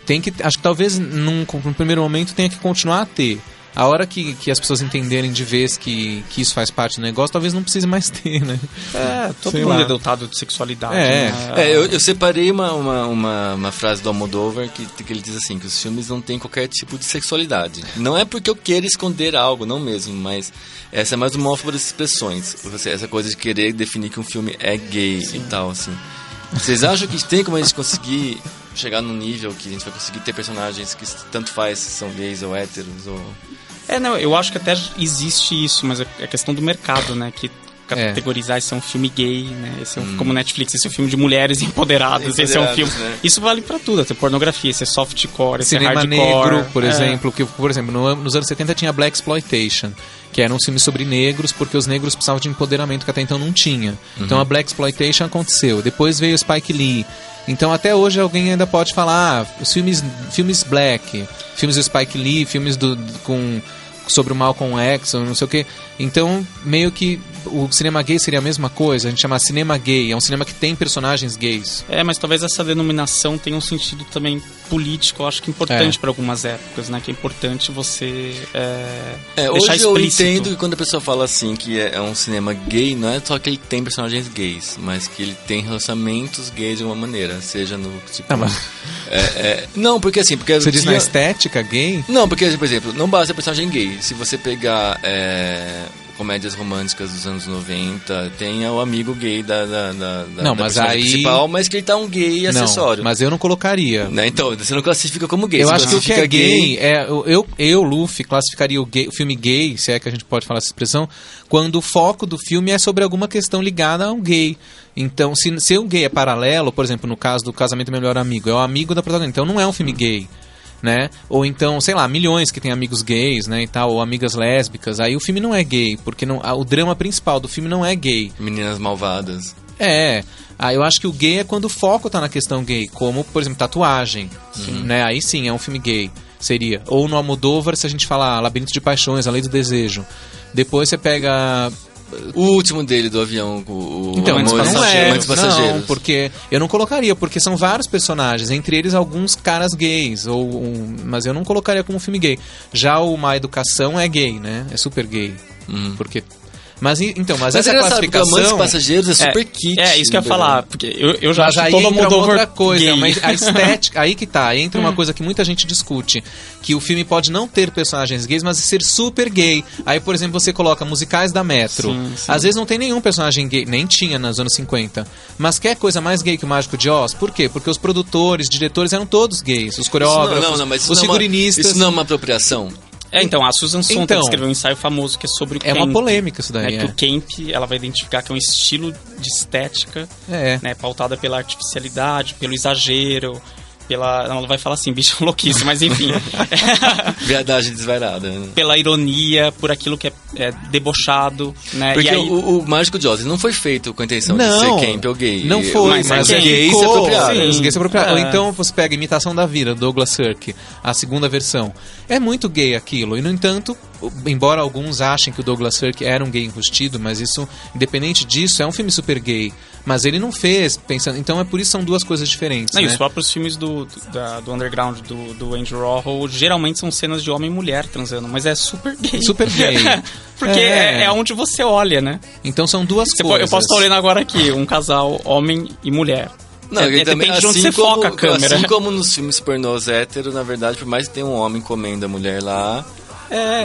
Tem que, acho que talvez num primeiro momento tenha que continuar a ter. A hora que as pessoas entenderem de vez que isso faz parte do negócio, talvez não precise mais ter, né? Todo Sei mundo lá. é dotado de sexualidade. É. Né? Eu separei uma frase do Almodóvar que ele diz assim, que os filmes não têm qualquer tipo de sexualidade. Não é porque eu queira esconder algo, não mesmo, mas essa é mais uma ófora das expressões. Essa coisa de querer definir que um filme é gay e tal, assim. Vocês acham que tem como a gente conseguir chegar num nível que a gente vai conseguir ter personagens que tanto faz se são gays ou héteros ou... Não, eu acho que até existe isso, mas é questão do mercado, né? Que categorizar esse é um filme gay, né? Esse é como Netflix, esse é um filme de mulheres empoderadas, esse é um filme... né? Isso vale pra tudo, até pornografia, esse é softcore, esse Cinema é hardcore. negro, por exemplo, que por exemplo, nos anos 70 tinha Blaxploitation, que era um filme sobre negros, porque os negros precisavam de empoderamento que até então não tinha. Então a Blaxploitation aconteceu. Depois veio o Spike Lee. Então até hoje alguém ainda pode falar, os filmes black, filmes do Spike Lee, filmes sobre o Malcolm X, ou não sei o que. Então, meio que o cinema gay seria a mesma coisa, a gente chama cinema gay, é um cinema que tem personagens gays. Mas talvez essa denominação tenha um sentido também político, eu acho que importante para algumas épocas, né? Que é importante você deixar hoje eu explícito. entendo que quando a pessoa fala assim que é um cinema gay, não é só que ele tem personagens gays, mas que ele tem relacionamentos gays de uma maneira, seja no tipo... Não, porque assim... Porque Você diz na estética gay? Não, porque, por exemplo, não basta personagem gay. Se você pegar comédias românticas dos anos 90, tenha o amigo gay Não, da mas personagem aí- principal, mas que ele tá um gay acessório. Não, mas eu não colocaria. Né? Então, você não classifica como gay. Eu você acho que o que classifica é gay é... Eu, Luffy, classificaria o filme gay, se é que a gente pode falar essa expressão, quando o foco do filme é sobre alguma questão ligada a um gay. Então, se o gay é paralelo, por exemplo, no caso do Casamento do Meu Melhor Amigo, é o amigo da protagonista, então não é um filme gay, né? Ou então, sei lá, milhões que tem amigos gays, né, e tal, ou amigas lésbicas, aí o filme não é gay, porque o drama principal do filme não é gay. Meninas Malvadas. Eu acho que o gay é quando o foco tá na questão gay, como, por exemplo, tatuagem, né? Aí sim, é um filme gay, seria. Ou no Almodóvar, se a gente falar Labirinto de Paixões, A Lei do Desejo. Depois você pega... O último dele do avião, o Então, Amores não é, Amantes Passageiros. não, porque eu não colocaria, porque são vários personagens, entre eles alguns caras gays, mas eu não colocaria como um filme gay. Já o Má Educação é gay, né? É super gay, porque... Mas essa é classificação... Amantes Passageiros é super kit. É, isso que eu ia falar, porque eu já Mas acho aí todo entra mundo outra coisa, gay. mas a estética, aí que tá, entra uma coisa que muita gente discute, que o filme pode não ter personagens gays, mas ser super gay. Aí, por exemplo, você coloca musicais da Metro. Sim. Às vezes não tem nenhum personagem gay, nem tinha nos anos 50. Mas quer coisa mais gay que o Mágico de Oz? Por quê? Porque os produtores, diretores eram todos gays, os coreógrafos, mas isso os não é uma- figurinistas. Isso não é uma apropriação? Então, a Susan Sontag Então, escreveu um ensaio famoso que é sobre o É camp. uma polêmica isso daí, Que o camp, ela vai identificar que é um estilo de estética, né, pautada pela artificialidade, pelo exagero, ela vai falar assim, bicho louquice, mas enfim. Viadagem desvairada. Né? Pela ironia, por aquilo que é debochado, né? Porque e aí, o Mágico de Oz não foi feito com a intenção Não, de ser camp ou gay. não foi, mas mas é é gay ficou, se apropriaram. sim, os gays se apropriaram. É. Ou então você pega Imitação da Vida, Douglas Sirk, a segunda versão. É muito gay aquilo, e no entanto, embora alguns achem que o Douglas Sirk era um gay enrustido, mas isso, independente disso, é um filme super gay. Mas ele não fez pensando... Então é por isso que são duas coisas diferentes, não, né? e os próprios filmes do underground, do Andy Warhol, geralmente são cenas de homem e mulher transando, mas é super gay. Super gay. Porque é onde você olha, né? Então são duas coisas. Eu posso estar olhando agora aqui, um casal homem e mulher. Não, ele também, depende de onde você foca a câmera. Assim como nos filmes pornôs héteros, na verdade, por mais que tenha um homem comendo a mulher lá,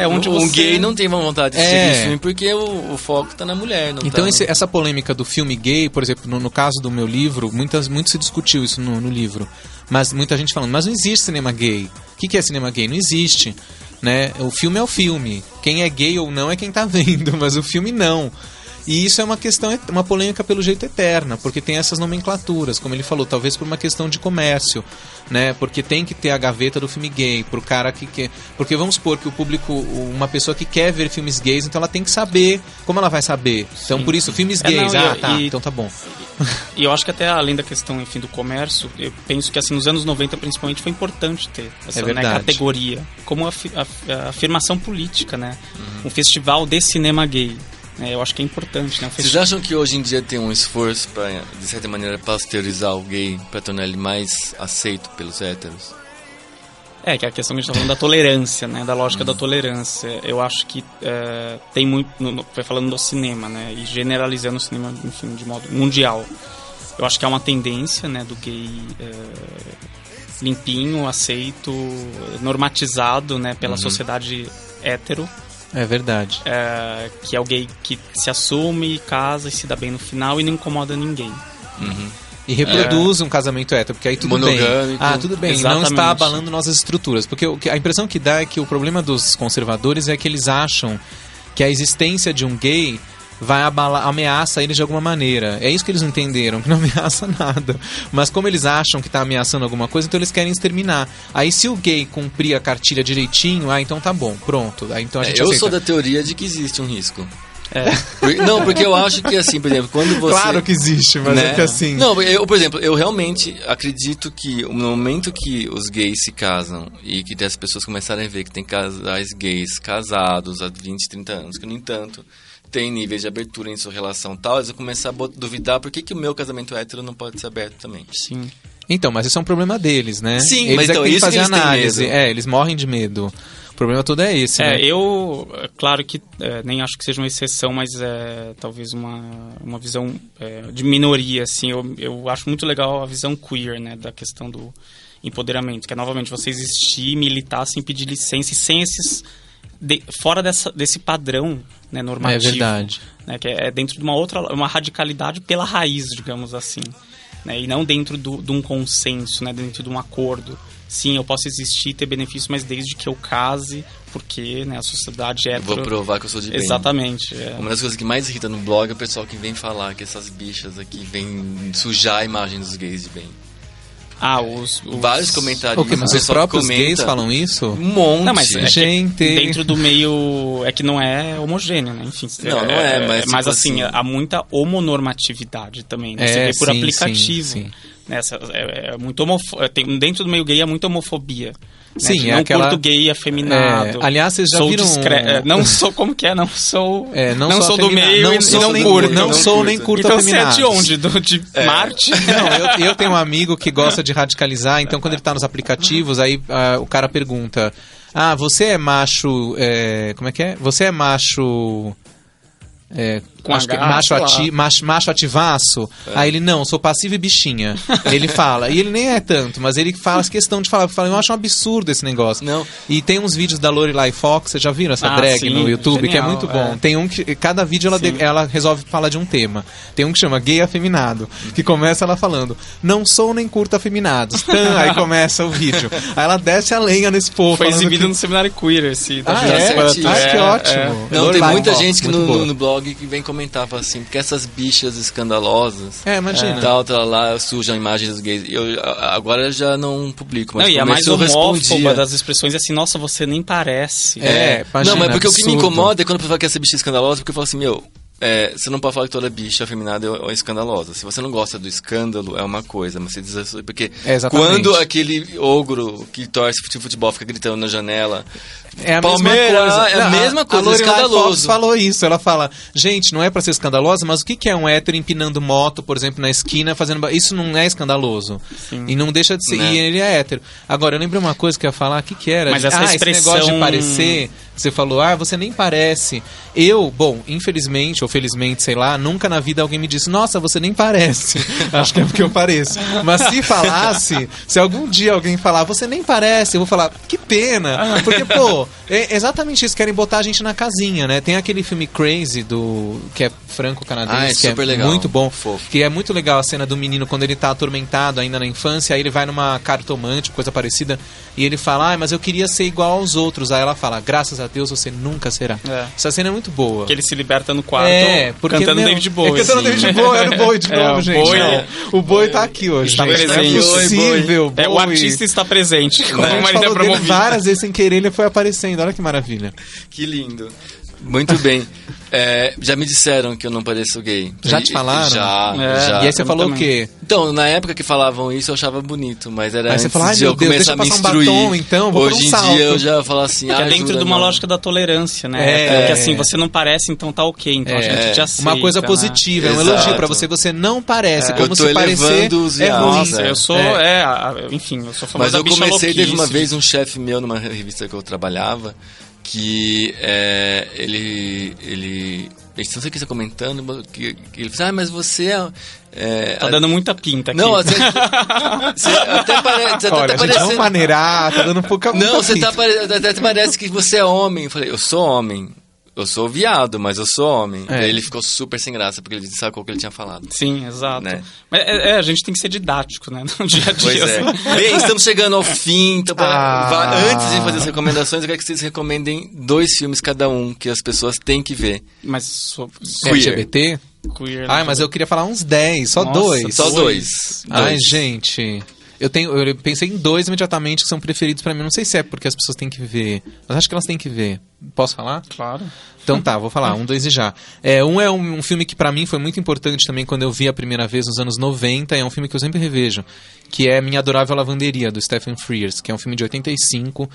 Onde um você... gay não tem vontade de assistir esse filme porque o foco tá na mulher. Não Então tá essa polêmica do filme gay, por exemplo, no caso do meu livro, muito se discutiu isso no livro. Mas muita gente falando, mas não existe cinema gay. O que é cinema gay? Não existe. Né? O filme é o filme. Quem é gay ou não é quem tá vendo, mas o filme não. E isso é uma questão, uma polêmica pelo jeito eterna, porque tem essas nomenclaturas, como ele falou, talvez por uma questão de comércio, né? Porque tem que ter a gaveta do filme gay, pro cara que quer... Porque vamos supor que o público, uma pessoa que quer ver filmes gays, então ela tem que saber. Como ela vai saber? Então, Sim. por isso, filmes gays, Não, então tá bom. E eu acho que até além da questão, enfim, do comércio, eu penso que assim, nos anos 90 principalmente foi importante ter essa categoria, como a afirmação política, né? Um festival de cinema gay. Eu acho que é importante, né? Vocês acham que hoje em dia tem um esforço para, de certa maneira, pasteurizar o gay, para tornar ele mais aceito pelos héteros? Que é a questão que a gente tá falando da tolerância, né? Da lógica da tolerância. Eu acho que tem muito... Foi falando do cinema, né? E generalizando o cinema, enfim, de modo mundial. Eu acho que há uma tendência, né? Do gay limpinho, aceito, normatizado, né? Pela sociedade hétero. É verdade. Que é o gay que se assume, casa e se dá bem no final e não incomoda ninguém. E reproduz um casamento hétero, porque aí tudo monogâmico. bem. Tudo bem, Exatamente. não está abalando nossas estruturas. Porque a impressão que dá é que o problema dos conservadores é que eles acham que a existência de um gay vai ameaça eles de alguma maneira. É isso que eles não entenderam, que não ameaça nada. Mas como eles acham que está ameaçando alguma coisa, então eles querem exterminar. Aí se o gay cumprir a cartilha direitinho, então tá bom, pronto. Aí, então a gente eu aceita. sou da teoria de que existe um risco. Não, porque eu acho que assim, por exemplo, quando você... Claro que existe, mas né? é que assim... Não, por exemplo, eu realmente acredito que no momento que os gays se casam e que as pessoas começarem a ver que tem casais gays casados há 20, 30 anos, que no entanto tem níveis de abertura em sua relação tal, eles vão começar a duvidar por que o meu casamento hétero não pode ser aberto também. Sim. Então, mas isso é um problema deles, né? Sim, eles mas então, que têm que isso fazer que eles têm análise. medo. Eles morrem de medo. O problema todo é esse, né? Claro que nem acho que seja uma exceção, mas talvez uma visão de minoria, assim. Eu acho muito legal a visão queer, né, da questão do empoderamento, que é novamente você existir, militar sem pedir licença e sem esses fora desse padrão, né, normativo. É verdade. Né, que é dentro de uma radicalidade pela raiz, digamos assim. Né, e não dentro de um consenso, né, dentro de um acordo. Sim, eu posso existir, ter benefícios, mas desde que eu case, porque, né, a sociedade é... Vou provar que eu sou de bem. Exatamente. Uma das coisas que mais irrita no blog é o pessoal que vem falar que essas bichas aqui vêm sujar a imagem dos gays de bem. Mas Vários comentários. os próprios gays falam isso? Um monte. Não, mas Gente. dentro do meio... É que não é homogêneo, né? Enfim. Não é, mas... Mas tipo assim, há muita homonormatividade também, né? Você vê por aplicativo. Sim. Nessa, é muito dentro do meio gay é muita homofobia. Sim, né? é Não aquela... curto gay afeminado. Aliás, vocês já sou viram... não sou... Como que é? Não sou... não sou do meio não e sou não nem curto. Não sou nem curto então você é afeminados. de onde? De Marte? Não, eu tenho um amigo que gosta de radicalizar, então quando ele tá nos aplicativos, aí o cara pergunta: você é macho... como é que é? Você é macho... Com acho que H, macho ativaço. Aí ele, não, sou passivo e bichinha. Ele fala, e ele nem é tanto, mas ele faz questão de falar, eu acho um absurdo esse negócio. Não. E tem uns vídeos da Lorelai Fox, vocês já viram essa drag sim, no YouTube, genial, que é muito bom. Tem um que, cada vídeo ela resolve falar de um tema. Tem um que chama Gay Afeminado, que começa ela falando, não sou nem curto afeminados. Aí começa o vídeo. Aí ela desce a lenha nesse povo. Foi exibido no seminário queer esse. Que ótimo. Não, Lorelai tem muita Fox, gente que muito no blog que vem comentar, fala assim, porque essas bichas escandalosas, imagina. tal, lá, sujam a imagem dos gays. Agora eu já não publico, mas não, e a mais eu homófoba respondia. das expressões é assim, nossa, você nem parece. Não, mas porque o que me absurdo. incomoda é quando a pessoa quer ser bicha escandalosa, porque eu falo assim, você não pode falar que toda bicha afeminada é escandalosa. Se você não gosta do escândalo, é uma coisa, mas você diz assim, porque quando aquele ogro que torce futebol fica gritando na janela, é a Palmeiras, mesma coisa. é a mesma coisa, a Lorelai escandaloso. Fox falou isso, ela fala, gente, não é pra ser escandalosa, mas o que é um hétero empinando moto, por exemplo, na esquina, fazendo... Isso não é escandaloso. Sim. E não deixa de ser... Né? E ele é hétero. Agora, eu lembrei uma coisa que eu ia falar, o que era? Mas essa expressão... esse negócio de parecer, você falou, você nem parece. Infelizmente, ou felizmente, sei lá, nunca na vida alguém me disse, nossa, você nem parece. Acho que é porque eu pareço. Mas se falasse, se algum dia alguém falar, você nem parece, eu vou falar, que pena. Porque, é exatamente isso, querem botar a gente na casinha, né? Tem aquele filme Crazy, que é franco-canadense, que super é legal. muito bom. Fofo. Que é muito legal a cena do menino quando ele tá atormentado ainda na infância, aí ele vai numa cartomante, coisa parecida, e ele fala, mas eu queria ser igual aos outros. Aí ela fala, graças a Deus você nunca será. Essa cena é muito boa. Que ele se liberta no quarto porque, cantando David Bowie. Cantando David Bowie, era o Boi de novo, gente. O Boi tá aqui hoje. Está gente. presente. Não é possível. O artista está presente. Como A gente Marina falou dele promovida. várias vezes sem querer, ele foi aparecendo. Olha que maravilha. Que lindo. Muito bem. Já me disseram que eu não pareço gay. Já te falaram? Já. E aí você falou também. o quê? Então, na época que falavam isso, eu achava bonito, mas era Aí você antes falou, de eu meu Deus, começar deixa a me passar um instruir. batom, então, vou Hoje por um em salto. dia eu já falo assim, Que é dentro jura, de uma não. lógica da tolerância, né? Porque assim, você não parece, então tá ok. Então a gente te aceita. Uma coisa né? positiva, é um Exato. elogio pra você. Você não parece, como Eu tô se parecer elevando os é ruim. viados, Nossa, eu sou... enfim, eu sou famoso Mas da eu bicha comecei, teve uma louquice. vez um chefe meu numa revista que eu trabalhava, que ele não sei o que você comentando, que ele falou, mas você Tá dando muita pinta aqui. Não, você até parece... Olha, gente, vamos maneirar, tá dando pouca Não, você pinta. até parece que você é homem. Eu falei, eu sou homem. Eu sou viado, mas eu sou homem. Daí ele ficou super sem graça, porque ele sacou o que ele tinha falado. Sim, exato. Né? Mas a gente tem que ser didático, né? No dia a dia. Pois é. assim. Bem, estamos chegando ao fim. Então, antes de fazer as recomendações, eu quero que vocês recomendem 2 filmes cada um que as pessoas têm que ver. Mas Queer. LGBT? queer. Mas eu queria falar uns 10, só Nossa, 2. Só 2. Ai, gente... Eu pensei em 2 imediatamente que são preferidos pra mim. Não sei se é porque as pessoas têm que ver. Mas acho que elas têm que ver. Posso falar? Claro. Então tá, vou falar. 1, 2 e já. Um é um filme que pra mim foi muito importante também quando eu vi a primeira vez nos anos 90. É um filme que eu sempre revejo. Que é Minha Adorável Lavanderia, do Stephen Frears. Que é um filme de 85.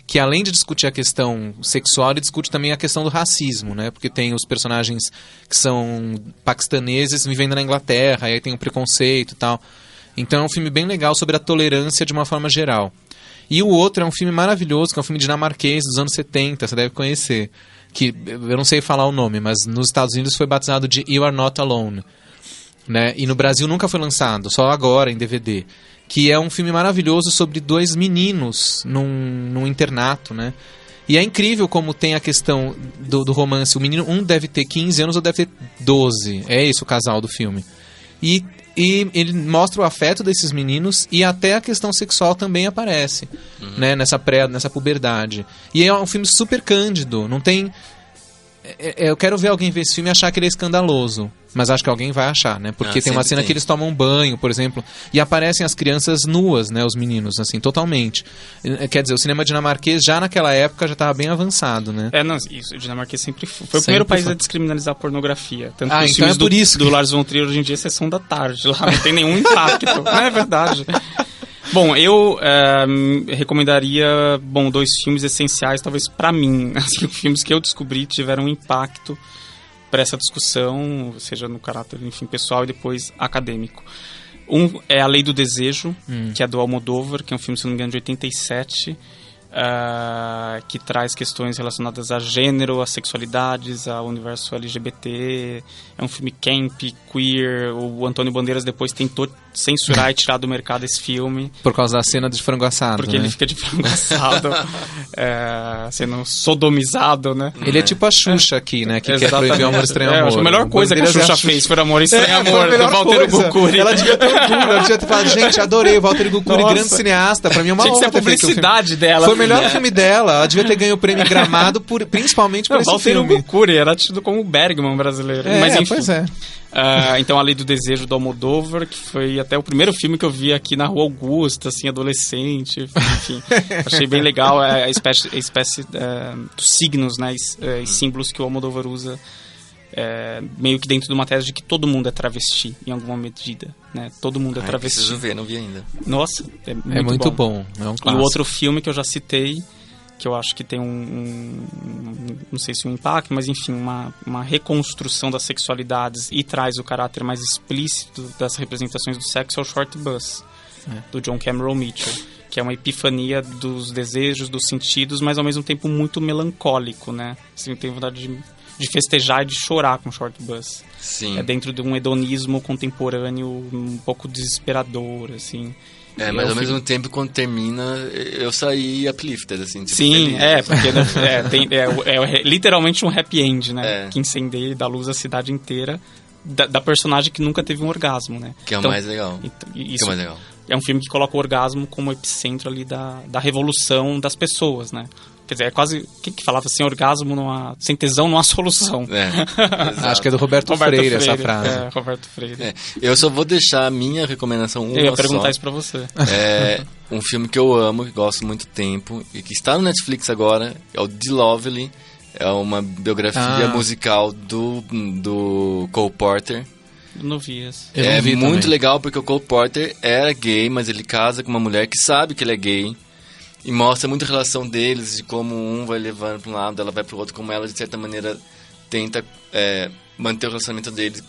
Que além de discutir a questão sexual, ele discute também a questão do racismo, né? Porque tem os personagens que são paquistaneses vivendo na Inglaterra. E aí tem o preconceito e tal. Então é um filme bem legal sobre a tolerância de uma forma geral. E o outro é um filme maravilhoso, que é um filme dinamarquês dos anos 70, você deve conhecer. Que eu não sei falar o nome, mas nos Estados Unidos foi batizado de You Are Not Alone. Né? E no Brasil nunca foi lançado, só agora em DVD. Que é um filme maravilhoso sobre 2 meninos num internato, né? E é incrível como tem a questão do romance. O menino, deve ter 15 anos ou deve ter 12. É esse o casal do filme. E ele mostra o afeto desses meninos e até a questão sexual também aparece, né, nessa puberdade. E é um filme super cândido, não tem... Eu quero ver alguém ver esse filme e achar que ele é escandaloso, mas acho que alguém vai achar, né? Porque tem uma cena que eles tomam banho, por exemplo, e aparecem as crianças nuas, né? Os meninos, assim, totalmente. Quer dizer, o cinema dinamarquês já naquela época já estava bem avançado, né? Não, isso, o dinamarquês sempre foi o primeiro país a descriminalizar a pornografia. Tanto que os então filmes por isso do Lars von Trier hoje em dia é sessão da tarde, lá não tem nenhum impacto. Não é verdade. Bom, eu recomendaria 2 filmes essenciais, talvez pra mim, assim, filmes que eu descobri tiveram um impacto para essa discussão, seja no caráter, enfim, pessoal e depois acadêmico. Um é A Lei do Desejo, que é do Almodóvar, que é um filme, se não me engano, de 87, que traz questões relacionadas a gênero, a sexualidades, ao universo LGBT. É um filme camp, queer. O Antônio Bandeiras depois tentou censurar e tirar do mercado esse filme. Por causa da cena de frango assado, porque né? ele fica de frango assado, sendo sodomizado, né? Ele é tipo a Xuxa aqui, né? Que quer proibir o Amor Estranho Amor. A melhor coisa que a Xuxa fez foi Amor Estranho Amor, do Walter Guccuri. Ela devia ter orgulho, ela devia ter falado, gente, adorei o Walter Guccuri, grande cineasta, pra mim é uma honra. Tinha que ser a publicidade dela. Foi o melhor filme dela, ela devia ter ganho o prêmio Gramado principalmente por esse filme. Walter Guccuri era tido como o Bergman brasileiro. Mas enfim. Pois é. Então, A Lei do Desejo do Almodóvar, que foi até o primeiro filme que eu vi aqui na Rua Augusta, assim, adolescente, enfim. Achei bem legal a espécie dos signos, né, e símbolos que o Almodóvar usa, meio que dentro de uma tese de que todo mundo é travesti, em alguma medida, né? Todo mundo é travesti. Preciso ver, não vi ainda. Nossa, é muito bom. É um clássico. E o outro filme que eu já citei, que eu acho que tem não sei se um impacto, mas enfim, uma reconstrução das sexualidades e traz o caráter mais explícito das representações do sexo, é o Short Bus, do John Cameron Mitchell, que é uma epifania dos desejos, dos sentidos, mas ao mesmo tempo muito melancólico, né? Assim, tem vontade de festejar e de chorar com Short Bus. Sim. É dentro de um hedonismo contemporâneo um pouco desesperador, assim. Mas ao mesmo tempo, quando termina, eu saí uplifted, assim. Tipo, sim, feliz. Porque é literalmente um happy end, né? Que incendeia e dá luz à cidade inteira da personagem que nunca teve um orgasmo, né? Que é o mais legal. Isso é mais legal. É um filme que coloca o orgasmo como epicentro ali da revolução das pessoas, né? Quer dizer, é quase... Quem que falava sem orgasmo, sem tesão não há solução. Acho que é do Roberto Freire essa frase. Roberto Freire. Eu só vou deixar a minha recomendação Eu ia perguntar isso pra você. É um filme que eu amo, que gosto há muito tempo, e que está no Netflix agora, é o The Lovely. É uma biografia musical do Cole Porter. Eu não vi esse. É muito legal, porque o Cole Porter era gay, mas ele casa com uma mulher que sabe que ele é gay. E mostra muito a relação deles, de como um vai levando para um lado, ela vai para o outro, como ela, de certa maneira, tenta manter o relacionamento dele,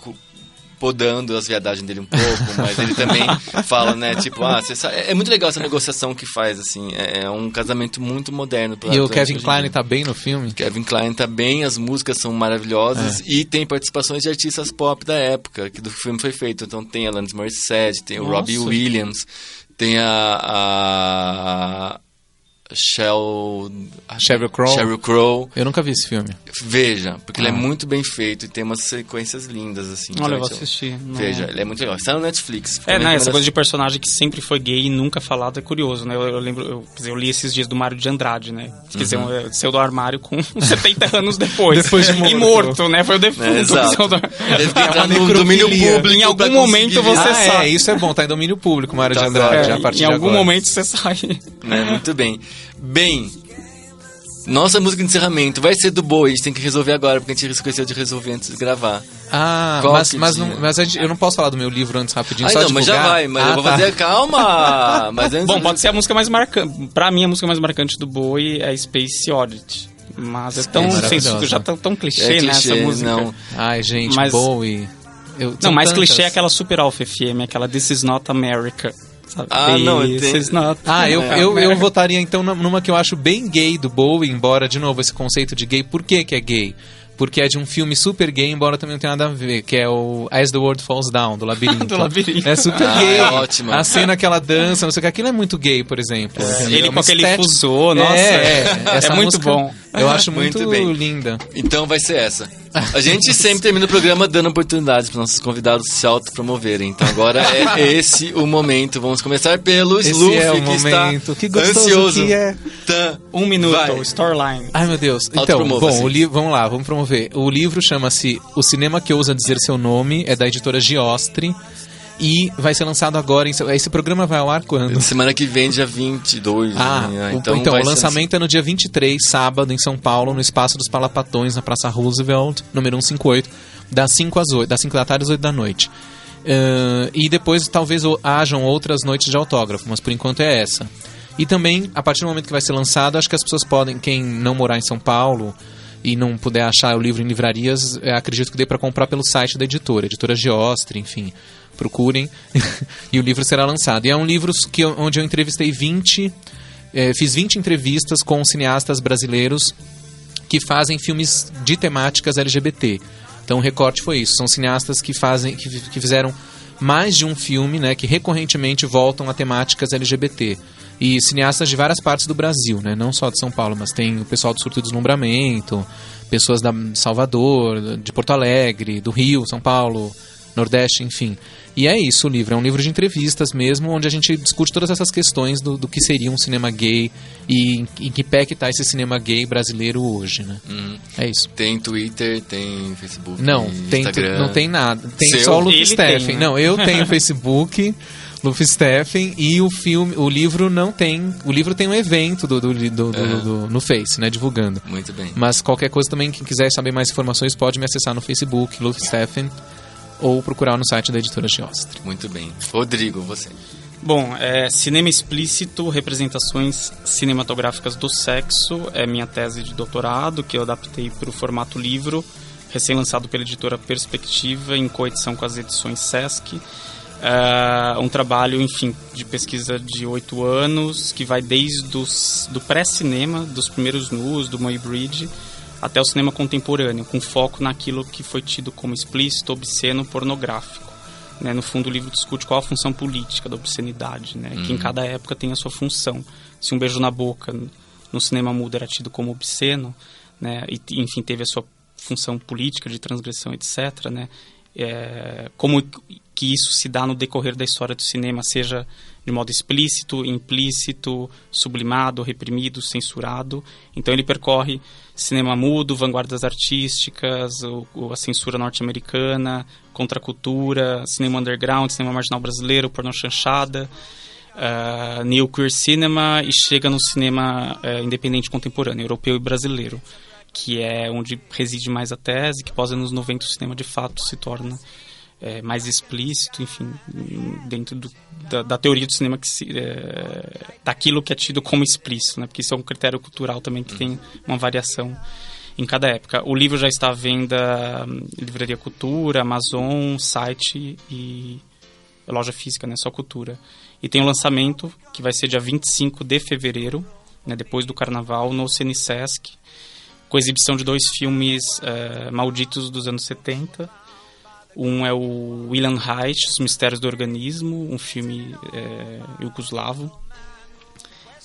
podando as viadagens dele um pouco, mas ele também fala, né, tipo, você sabe, é muito legal essa negociação que faz, assim, é um casamento muito moderno. E o Kevin Kline tá bem no filme? Kevin Kline tá bem, as músicas são maravilhosas e tem participações de artistas pop da época que do filme foi feito. Então tem a Alanis Morissette, tem o Robbie Williams, tem a Sheryl Crow. Eu nunca vi esse filme. Veja, porque ele é muito bem feito e tem umas sequências lindas, assim. Olha, eu vou assistir. Veja, ele é muito legal. Está no Netflix. Essa coisa de personagem que sempre foi gay e nunca falado é curioso, né? Eu lembro, eu li esses dias do Mário de Andrade, né? Quer dizer, saiu do armário com 70 anos depois. Depois de morto. E morto, né? Foi o defunto. Deve que entrar no domínio público. Em algum momento você sai. Isso é bom, tá em domínio público, Mário de Andrade. A partir em algum agora. momento você sai. Muito bem. Nossa música de encerramento vai ser do Bowie, a gente tem que resolver agora, porque a gente esqueceu de resolver antes de gravar. Mas eu não posso falar do meu livro antes rapidinho, só mas já vai, mas eu vou fazer, calma! Mas antes pode ser a música mais marcante, pra mim a música mais marcante do Bowie é Space Oddity, mas é tão já tão clichê, né, essa música. Não. Ai, gente, Bowie... mais clichê é aquela Super Alpha FM, aquela This Is Not America. Eu votaria então numa que eu acho bem gay do Bowie, embora, de novo, esse conceito de gay, por que é gay? porque é de um filme super gay, embora também não tenha nada a ver, que é o As the World Falls Down, do Labirinto. Do Labirinto. É super gay. É ótimo. A cena que ela dança, não sei o que, aquilo é muito gay, por exemplo. Ele É com uma aquele estética- fusô, nossa, essa é muito música bom. Eu acho muito, Muito bem. linda. Então vai ser essa. A gente sempre termina o programa dando oportunidades para nossos convidados se autopromoverem. Então agora é esse o momento. Vamos começar pelo Esse Luffy, é o que está momento. Que gostoso ansioso. que é. Tá. 1 minuto, Vai. Storyline. Ai, meu Deus. Então, Autopromova-se. bom, o livro, vamos lá, vamos promover. O livro chama-se O Cinema que Ousa Dizer Seu Nome, é da editora Giostre, e vai ser lançado agora. Esse programa vai ao ar quando? Semana que vem, dia 22. né? Então vai o ser lançamento é no dia 23, sábado, em São Paulo, no Espaço dos Palapatões, na Praça Roosevelt, número 158, das 5 às 8, das 5 da tarde às 8 da noite. E depois talvez hajam outras noites de autógrafo, mas por enquanto é essa. E também, a partir do momento que vai ser lançado, acho que as pessoas podem, quem não morar em São Paulo e não puder achar o livro em livrarias, acredito que dê para comprar pelo site da editora Giostre, enfim, procurem, e o livro será lançado. E é um livro onde eu entrevistei fiz 20 entrevistas com cineastas brasileiros que fazem filmes de temáticas LGBT. Então o recorte foi isso, são cineastas que fizeram mais de um filme, né, que recorrentemente voltam a temáticas LGBT. E cineastas de várias partes do Brasil, né? Não só de São Paulo, mas tem o pessoal do Surto e Deslumbramento, pessoas de Salvador, de Porto Alegre, do Rio, São Paulo, Nordeste, enfim. E é isso o livro, é um livro de entrevistas mesmo, onde a gente discute todas essas questões do que seria um cinema gay e em que pé que está esse cinema gay brasileiro hoje, né? É isso. Tem Twitter, tem Facebook, Não, Instagram. não tem nada. Tem Seu? só o Luffy Ele Steffen. tem, né? Não, eu tenho Facebook, Luffy Steffen, e o livro não tem. O livro tem um evento no Face, né? Divulgando. Muito bem. Mas qualquer coisa também, quem quiser saber mais informações, pode me acessar no Facebook, Luffy Steffen, ou procurar no site da editora Giostre. Muito bem. Rodrigo, você. Bom, cinema explícito, representações cinematográficas do sexo, é minha tese de doutorado, que eu adaptei para o formato livro, recém-lançado pela editora Perspectiva, em coedição com as edições Sesc. Um trabalho, enfim, de pesquisa de 8 anos, que vai desde do pré-cinema, dos primeiros nus, do Moy Bridge, até o cinema contemporâneo, com foco naquilo que foi tido como explícito, obsceno, pornográfico. Né? No fundo, o livro discute qual a função política da obscenidade, né? Que em cada época tem a sua função. Se um beijo na boca no cinema mudo era tido como obsceno, né? E, enfim, teve a sua função política de transgressão, etc., né? Como que isso se dá no decorrer da história do cinema, seja de modo explícito, implícito, sublimado, reprimido, censurado. Então ele percorre cinema mudo, vanguardas artísticas, a censura norte-americana, contracultura, cinema underground, cinema marginal brasileiro, pornô chanchada, new queer cinema, e chega no cinema independente contemporâneo, europeu e brasileiro, que é onde reside mais a tese, que pós anos 90 o cinema de fato se torna mais explícito, enfim, dentro da teoria do cinema, daquilo que é tido como explícito, né? Porque isso é um critério cultural também que tem uma variação em cada época. O livro já está à venda em Livraria Cultura, Amazon, site e loja física, né? Só Cultura. E tem o lançamento, que vai ser dia 25 de fevereiro, né? Depois do Carnaval, no Cinesesc, com exibição de 2 filmes malditos dos anos 70. Um é o Wilhelm Reich, Os Mistérios do Organismo, um filme iugoslavo.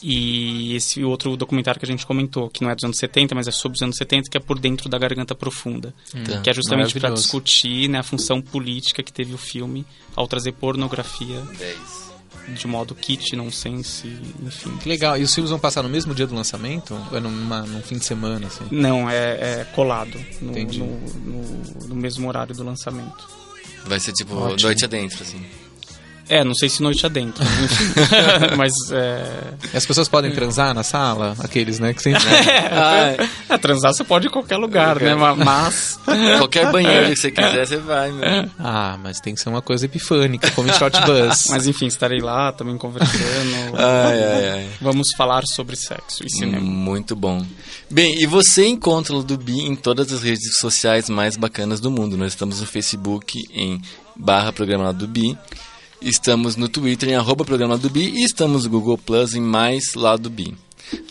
E esse outro documentário que a gente comentou, que não é dos anos 70, mas é sobre os anos 70, que é Por Dentro da Garganta Profunda. Que é justamente para discutir, né, a função política que teve o filme ao trazer pornografia 10. de modo kit, nonsense, enfim. Que legal. E os filmes vão passar no mesmo dia do lançamento? Ou é num fim de semana, assim? Não, é colado Entendi. no mesmo horário do lançamento. Vai ser tipo Ótimo. noite adentro, assim. Não sei se noite adentro, enfim. Mas E as pessoas podem transar na sala? Aqueles, né? Que sempre... transar você pode em qualquer lugar, né? Mas Qualquer banheiro que você quiser, você vai, meu. mas tem que ser uma coisa epifânica, como em Short Bus. Mas enfim, estarei lá também conversando. Ai. Vamos falar sobre sexo e cinema. Muito bom. Bem, e você encontra o Ludubi em todas as redes sociais mais bacanas do mundo. Nós estamos no Facebook em /programa Ludubi. Estamos no Twitter em @programa Ludubi e estamos no Google Plus em mais Ludubi.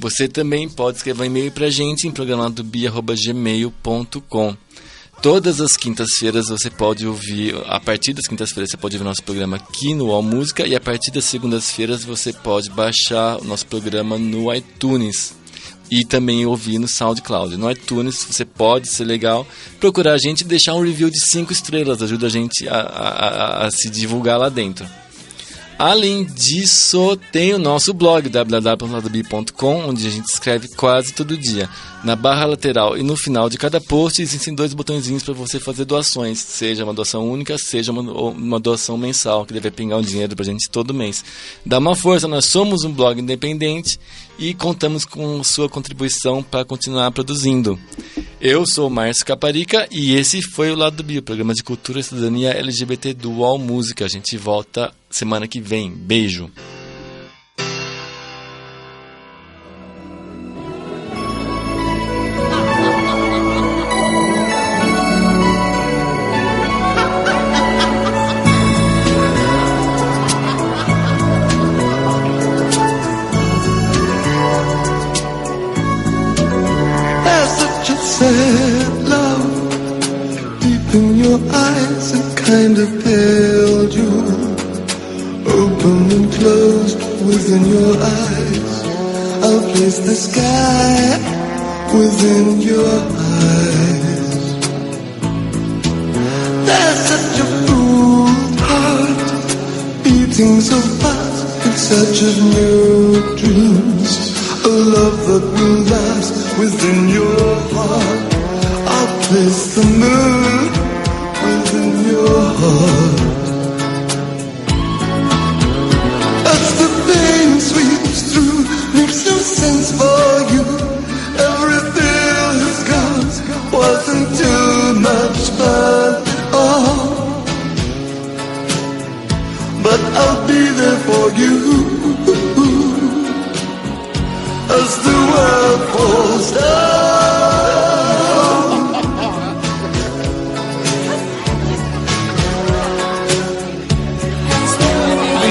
Você também pode escrever um e-mail pra gente em programadobi@gmail.com. Todas as quintas-feiras você pode ouvir, a partir das quintas-feiras você pode ouvir nosso programa aqui no All Música, e a partir das segundas-feiras você pode baixar o nosso programa no iTunes e também ouvir no SoundCloud. No iTunes você pode, ser legal, procurar a gente e deixar um review de 5 estrelas, ajuda a gente a se divulgar lá dentro. Além disso, tem o nosso blog, www.ladobi.com, onde a gente escreve quase todo dia. Na barra lateral e no final de cada post existem 2 botõezinhos para você fazer doações, seja uma doação única, seja uma doação mensal, que deve pingar um dinheiro pra gente todo mês. Dá uma força, nós somos um blog independente e contamos com sua contribuição para continuar produzindo. Eu sou o Márcio Caparica e esse foi o Lado B, o programa de cultura e cidadania LGBT do UOL Música. A gente volta semana que vem. Beijo! Sad love deep in your eyes, it kind of held you, open and closed within your eyes. I'll place the sky within your eyes. There's such a full heart beating so fast in search of new dreams. A love that will last within your heart. I'll place the moon within your heart. As the pain sweeps through, makes no sense for you. Every thrill has gone, wasn't too much fun at all. But I'll be there for you as the world falls down. I'm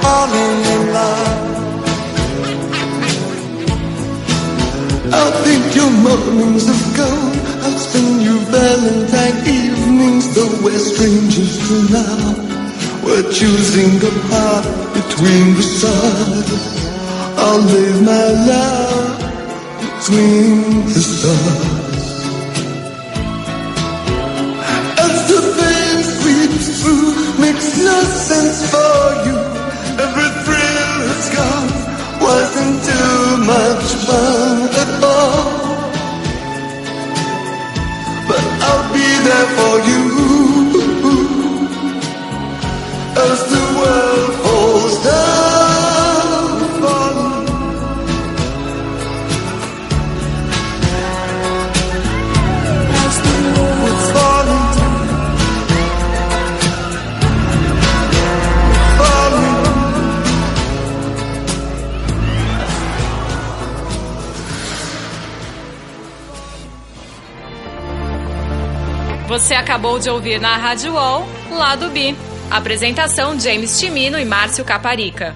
falling in love. I'll think your mornings have gone. I'll spend your Valentine evenings, though we're strangers for now. We're choosing a path between the stars. I'll leave my love between the stars. As the pain sweeps through, makes no sense for you. Every thrill has gone, wasn't too much fun at all. But I'll be there for you as the world falls down, falling. As the world's falling, falling. Você acabou de ouvir na Rádio UOL, Lado B. Apresentação James Timino e Márcio Caparica.